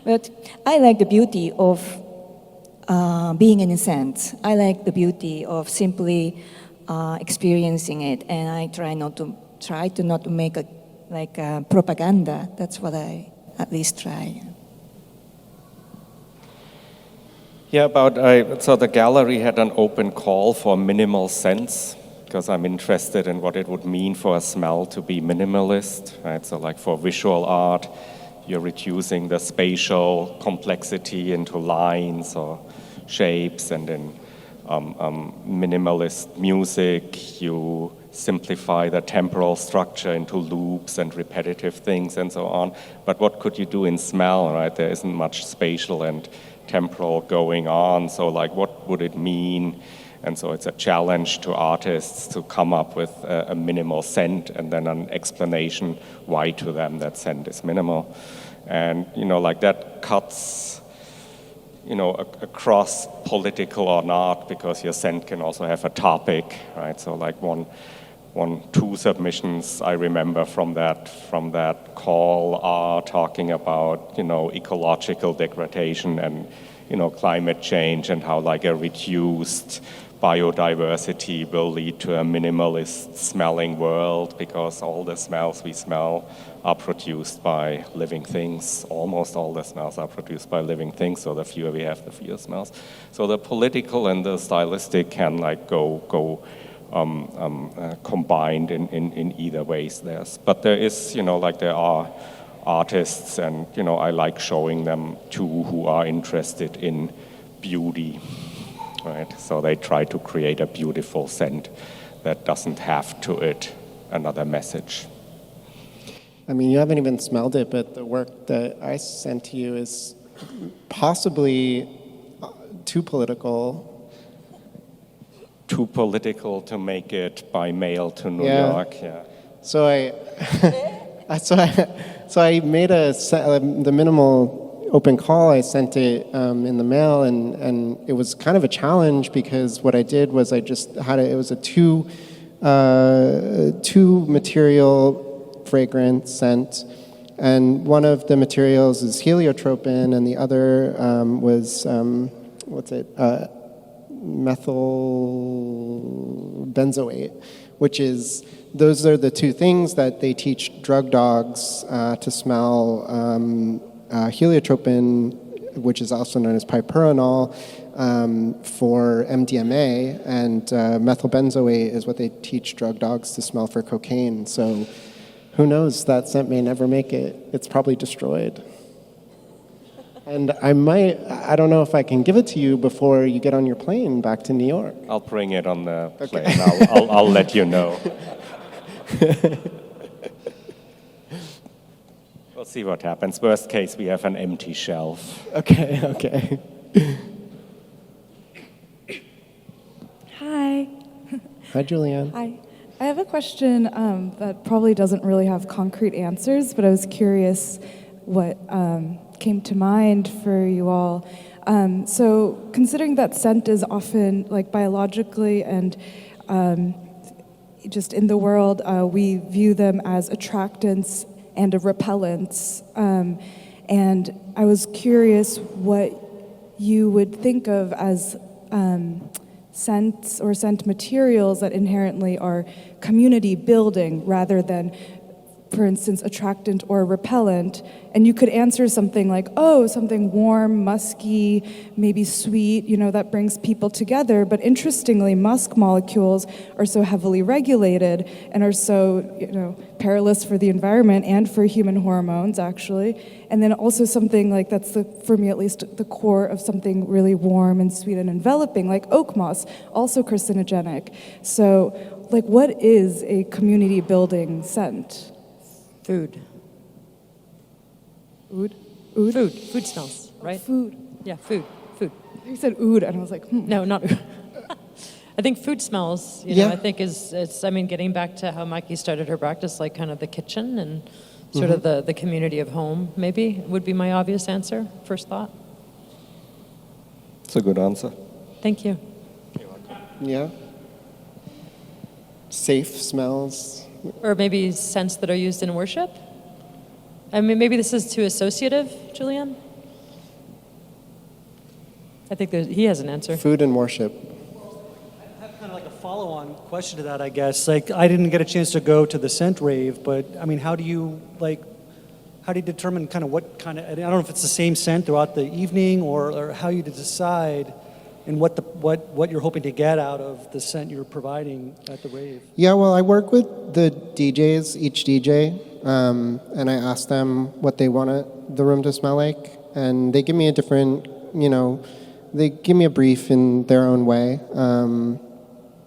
But I like the beauty of being in a sense. I like the beauty of simply experiencing it, and I try to not to make a propaganda. That's what I at least try. Yeah, so the gallery had an open call for minimal scents, because I'm interested in what it would mean for a smell to be minimalist, right? So like for visual art, you're reducing the spatial complexity into lines or shapes, and in minimalist music, you simplify the temporal structure into loops and repetitive things and so on. But what could you do in smell, right? There isn't much spatial and temporal going on. So like, what would it mean And so it's a challenge to artists to come up with a minimal scent and then an explanation why to them that scent is minimal. And, like that cuts, across political or not, because your scent can also have a topic, right? So like two submissions I remember from that call are talking about, ecological degradation and, climate change, and how like a reduced biodiversity will lead to a minimalist smelling world, because all the smells we smell are produced by living things. Almost all the smells are produced by living things, so the fewer we have, the fewer smells. So the political and the stylistic can like go combined in either ways. But there is, there are artists, and I like showing them too, who are interested in beauty. Right? So they try to create a beautiful scent that doesn't have to it another message. I mean, you haven't even smelled it, but the work that I sent to you is possibly too political. Too political to make it by mail to New York. Yeah. So I made the minimal open call. I sent it in the mail, and it was kind of a challenge, because what I did was I just had it was a two material fragrance scent, and one of the materials is heliotropin, and the other was methyl benzoate, which is, those are the two things that they teach drug dogs to smell. Heliotropin, which is also known as pyperonol, for MDMA, and methylbenzoate is what they teach drug dogs to smell for cocaine. So who knows, that scent may never make it. It's probably destroyed. And I don't know if I can give it to you before you get on your plane back to New York. I'll bring it on the plane. I'll let you know. We'll see what happens. Worst case, we have an empty shelf. Okay. Hi. Hi, Julianne. Hi. I have a question that probably doesn't really have concrete answers, but I was curious what came to mind for you all. So considering that scent is often, like, biologically and just in the world, we view them as attractants and a repellents. And I was curious what you would think of as scents or scent materials that inherently are community building rather than, for instance, attractant or repellent. And you could answer something like, oh, something warm, musky, maybe sweet, that brings people together. But interestingly, musk molecules are so heavily regulated and are so, perilous for the environment and for human hormones, actually. And then also something like, that's for me at least, the core of something really warm and sweet and enveloping, like oak moss, also carcinogenic. So, what is a community building scent? Food. Oud? Food smells, right? Food. Yeah, food. You said oud, and I was like, No, not oud. I think food smells, I think it's getting back to how Mikey started her practice, like kind of the kitchen and sort of the community of home, maybe, would be my obvious answer, first thought. It's a good answer. Thank you. Yeah. Safe smells. Or maybe scents that are used in worship? I mean, maybe this is too associative, Julianne? I think he has an answer. Food and worship. I have kind of like a follow-on question to that, I guess. Like, I didn't get a chance to go to the scent rave, but I mean, how do you determine kind of what kind of, I don't know if it's the same scent throughout the evening or how you decide and what you're hoping to get out of the scent you're providing at the rave? Yeah, well, I work with the DJs, each DJ, and I ask them what they want the room to smell like, and they give me a different, they give me a brief in their own way,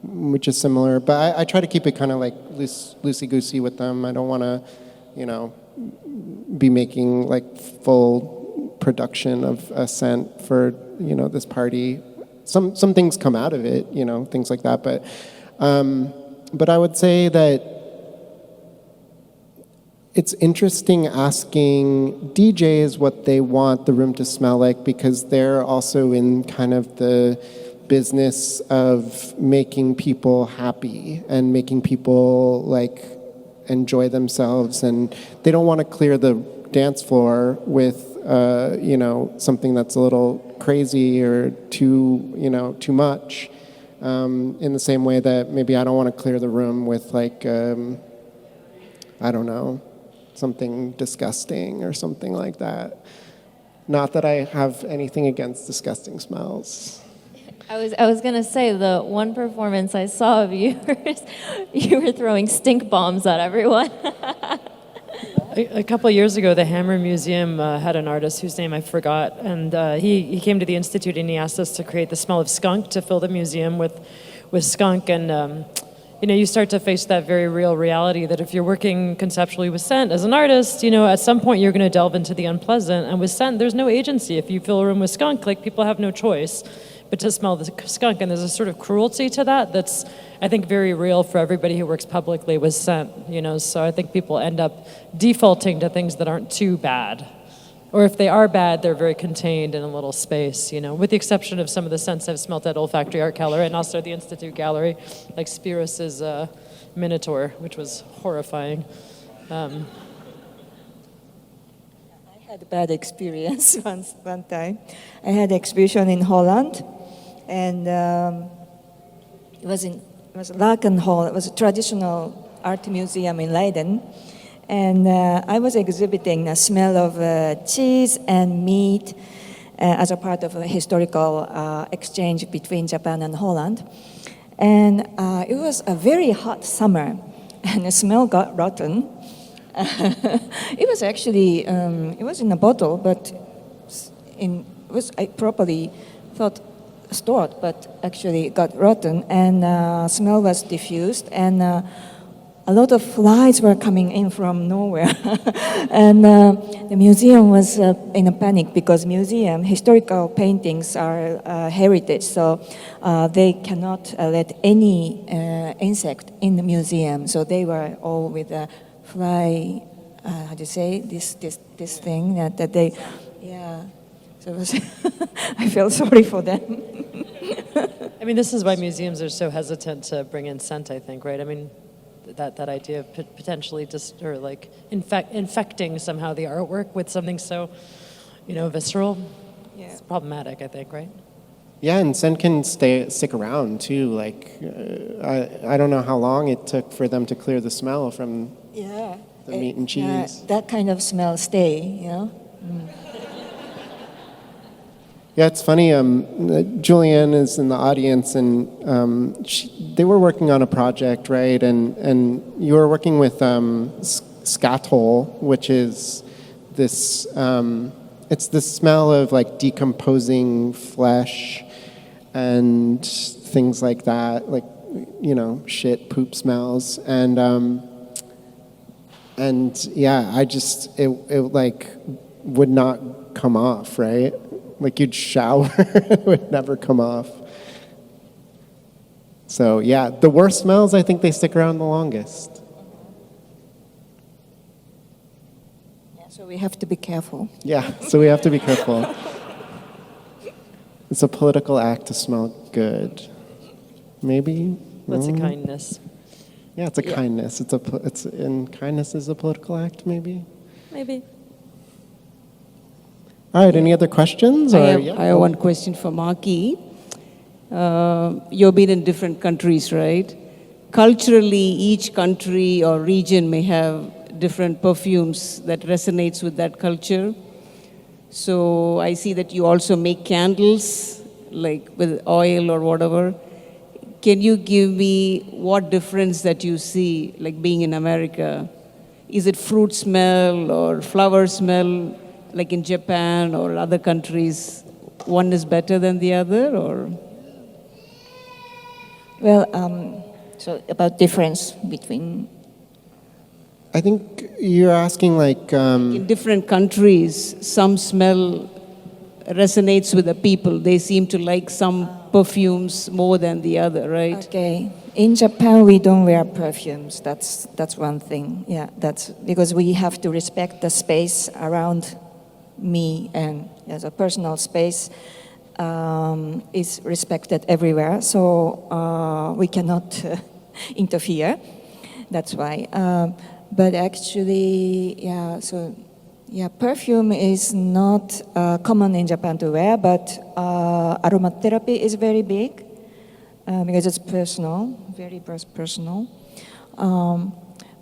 which is similar, but I try to keep it kind of like loosey-goosey with them. I don't want to, be making like full production of a scent for, this party. some things come out of it, things like that. But I would say that it's interesting asking DJs what they want the room to smell like, because they're also in kind of the business of making people happy and making people like enjoy themselves, and they don't want to clear the dance floor with something that's a little crazy or too much. In the same way that maybe I don't want to clear the room with like I don't know, something disgusting or something like that. Not that I have anything against disgusting smells. I was gonna say, the one performance I saw of yours, you were throwing stink bombs at everyone. A couple of years ago, the Hammer Museum had an artist whose name I forgot, and he came to the Institute and he asked us to create the smell of skunk to fill the museum with skunk. And you start to face that very real reality that if you're working conceptually with scent as an artist, at some point you're going to delve into the unpleasant. And with scent, there's no agency. If you fill a room with skunk, like, people have no choice but to smell the skunk. And there's a sort of cruelty to that that's, I think, very real for everybody who works publicly with scent, So I think people end up defaulting to things that aren't too bad. Or if they are bad, they're very contained in a little space, with the exception of some of the scents I've smelt at Olfactory Art Keller and also the Institute Gallery, like Spirus's Minotaur, which was horrifying. I had a bad experience one time. I had an exhibition in Holland, and it was Rocklen Hall. It was a traditional art museum in Leiden. And I was exhibiting the smell of cheese and meat as a part of a historical exchange between Japan and Holland. And it was a very hot summer, and the smell got rotten. It was actually, it was in a bottle, but I properly thought stored, but actually it got rotten, and smell was diffused, and a lot of flies were coming in from nowhere. And the museum was in a panic, because historical paintings are heritage, so they cannot let any insect in the museum. So they were all with a fly, how do you say, this thing that they, yeah. So it was I felt sorry for them. I mean, this is why museums are so hesitant to bring in scent, I think, right? I mean, that idea of potentially infecting somehow the artwork with something so, visceral. Yeah. It's problematic, I think, right? Yeah, and scent can stick around too. Like, I don't know how long it took for them to clear the smell from the meat and cheese. That kind of smell stay, Mm. Yeah, it's funny. Julianne is in the audience, and they were working on a project, right? And you were working with skatol, which is this. It's the smell of like decomposing flesh and things like that, like shit, poop smells, and yeah, it like would not come off, right? Like, you'd shower, it would never come off. So yeah, the worst smells, I think they stick around the longest. Yeah, so we have to be careful. Yeah, so we have to be careful. It's a political act to smell good. Maybe? That's a kindness. Yeah, it's a kindness. And kindness is a political act, maybe? Maybe. All right, any other questions? I have one question for Maki. You've been in different countries, right? Culturally, each country or region may have different perfumes that resonates with that culture. So I see that you also make candles, like with oil or whatever. Can you give me what difference that you see, like being in America? Is it fruit smell or flower smell? Like in Japan or other countries, one is better than the other, or? Well, so about difference between. I think you're asking like. In different countries, some smell resonates with the people. They seem to like some perfumes more than the other, right? Okay. In Japan, we don't wear perfumes. That's one thing. Yeah, that's because we have to respect the space around me, and as a personal space is respected everywhere. So we cannot interfere. That's why. But actually, yeah. So. Yeah, perfume is not common in Japan to wear, but aromatherapy is very big because it's personal, very personal.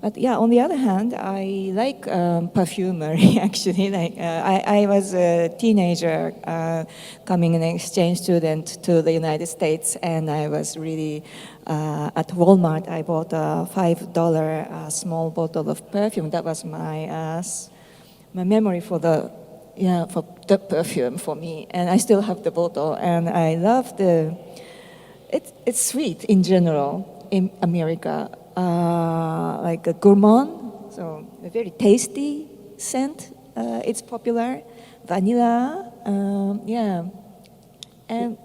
But yeah, on the other hand, I like perfumery actually. Like I was a teenager coming an exchange student to the United States, and I was really at Walmart. I bought a $5 small bottle of perfume. That was my memory for the perfume for me, and I still have the bottle, and I love it's sweet in general in America, like a gourmand, so a very tasty scent. It's popular, vanilla, and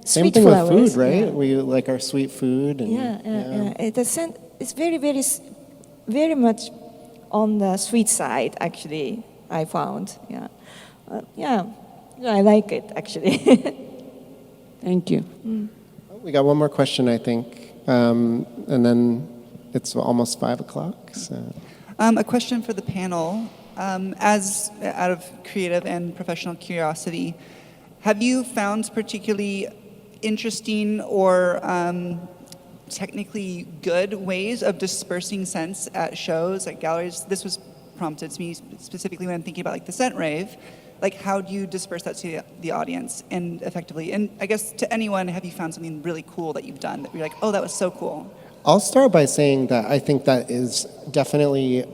Same sweet thing flowers. with food, right? Yeah. We like our sweet food. And, It's a scent. It's very much on the sweet side, actually. I found, I like it actually. Thank you. We got one more question, I think, and then it's almost 5 o'clock. So. A question for the panel. As out of creative and professional curiosity, have you found particularly interesting or technically good ways of dispersing scents at shows, at galleries? This was prompted to me specifically when I'm thinking about like the scent rave. Like, how do you disperse that to the audience and effectively? And I guess to anyone, have you found something really cool that you've done that you're like, oh, that was so cool? I'll start by saying that I think that is definitely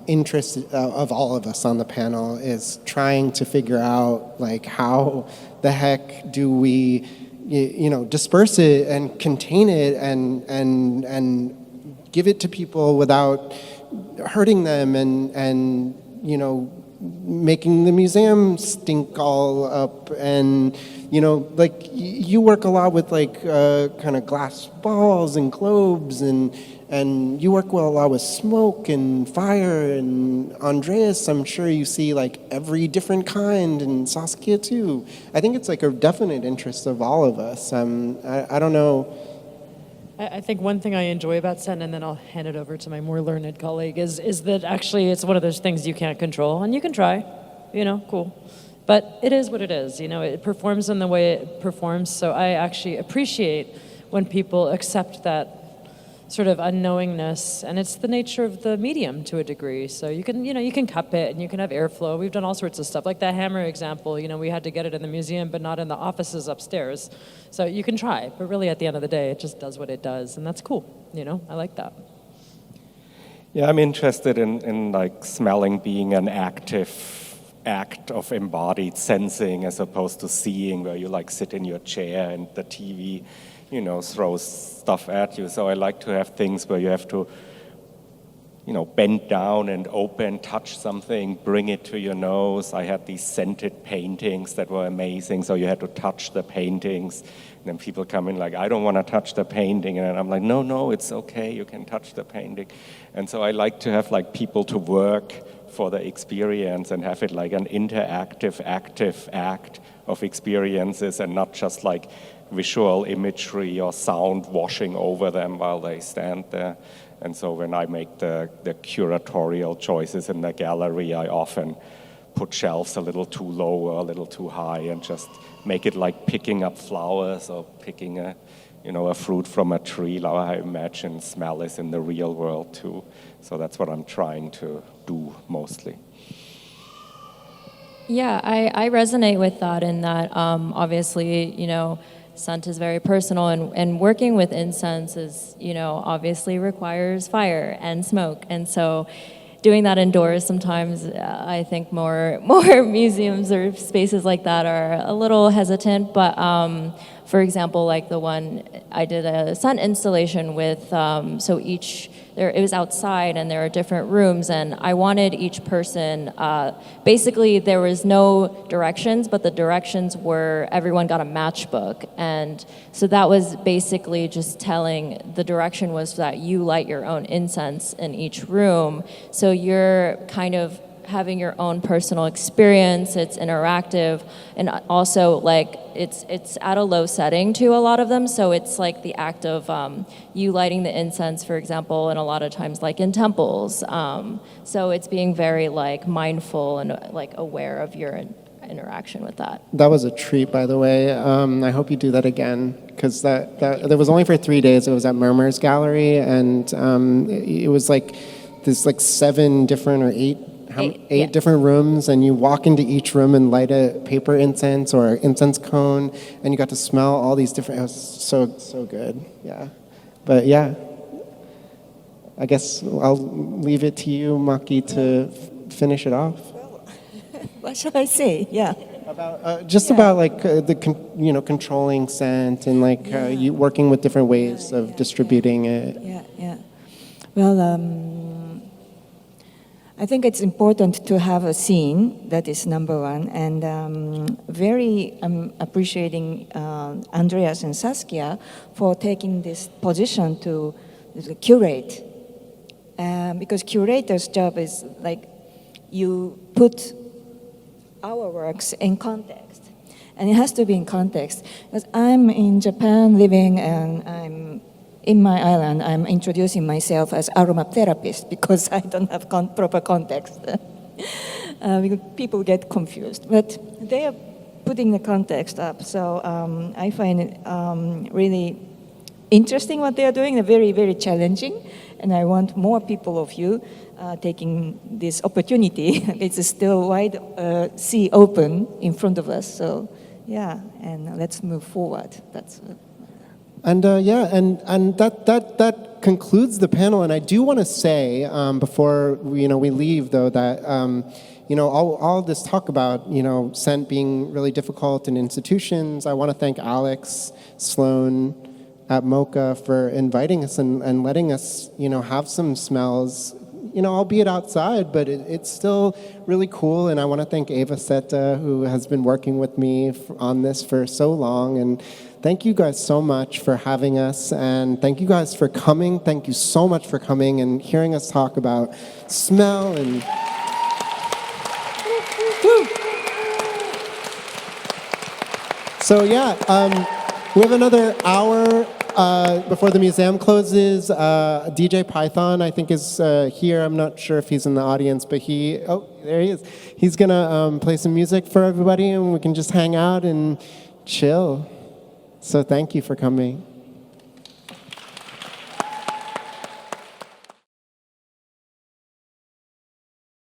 interest of all of us on the panel, is trying to figure out like how the heck do we disperse it and contain it and give it to people without hurting them and making the museum stink all up. And like you work a lot with like kind of glass balls and globes, and you work a lot with smoke and fire. And Andreas, I'm sure you see like every different kind, and Saskia too. I think it's like a definite interest of all of us. I don't know. I think one thing I enjoy about scent, and then I'll hand it over to my more learned colleague, is that actually it's one of those things you can't control, and you can try, cool. But it is what it is, it performs in the way it performs, so I actually appreciate when people accept that sort of unknowingness, and it's the nature of the medium to a degree. So you can cup it and you can have airflow. We've done all sorts of stuff, like that hammer example. We had to get it in the museum, but not in the offices upstairs. So you can try, but really at the end of the day, it just does what it does, and that's cool. I like that. Yeah, I'm interested in like smelling being an active act of embodied sensing as opposed to seeing, where you like sit in your chair and the TV throws stuff at you. So I like to have things where you have to, bend down and open, touch something, bring it to your nose. I had these scented paintings that were amazing, so you had to touch the paintings. And then people come in like, I don't want to touch the painting. And I'm like, no, it's okay, you can touch the painting. And so I like to have like people to work for the experience and have it like an interactive, active act of experiences, and not just like visual imagery or sound washing over them while they stand there. And so when I make the curatorial choices in the gallery, I often put shelves a little too low or a little too high and just make it like picking up flowers or picking a fruit from a tree. Like I imagine smell is in the real world too. So that's what I'm trying to do mostly. Yeah, I resonate with that in that obviously, scent is very personal, and working with incense is, obviously requires fire and smoke. And so doing that indoors sometimes, I think more museums or spaces like that are a little hesitant. But for example, like the one I did a scent installation with, so it was outside and there are different rooms, and I wanted each person, basically there was no directions, but the directions were everyone got a matchbook. And so that was basically just telling, the direction was that you light your own incense in each room. So you're kind of having your own personal experience. It's interactive, and also like it's at a low setting to a lot of them. So it's like the act of you lighting the incense, for example, and a lot of times like in temples. So it's being very like mindful and like aware of your interaction with that. That was a treat, by the way. I hope you do that again, because that was only for 3 days. It was at Murmur's Gallery, and it was like there's like 7 different or 8 different rooms, and you walk into each room and light a paper incense or incense cone, and you got to smell all these different. It was so good, yeah. But yeah, I guess I'll leave it to you, Maki, to finish it off. What shall I say? Yeah. About like controlling scent and like you working with different ways of distributing it. Yeah. Well, I think it's important to have a scene, that is number one, and I'm appreciating Andreas and Saskia for taking this position to curate, because curator's job is like you put our works in context, and it has to be in context. Because I'm in Japan living, and I'm in my island, I'm introducing myself as aromatherapist because I don't have proper context. Because people get confused. But they are putting the context up, so I find it really interesting what they are doing. They're very, very challenging, and I want more people of you taking this opportunity. It's still wide sea open in front of us, so yeah, and let's move forward. That's And that concludes the panel. And I do want to say before we leave, though, that all this talk about scent being really difficult in institutions. I want to thank Alex Sloan at MoCA for inviting us and letting us have some smells. Albeit outside, but it's still really cool. And I want to thank Eva Seta, who has been working with me on this for so long. And thank you guys so much for having us. And thank you guys for coming. Thank you so much for coming and hearing us talk about smell and... So yeah, we have another hour before the museum closes. DJ Python, I think, is here. I'm not sure if he's in the audience, but there he is. He's gonna play some music for everybody, and we can just hang out and chill. So thank you for coming.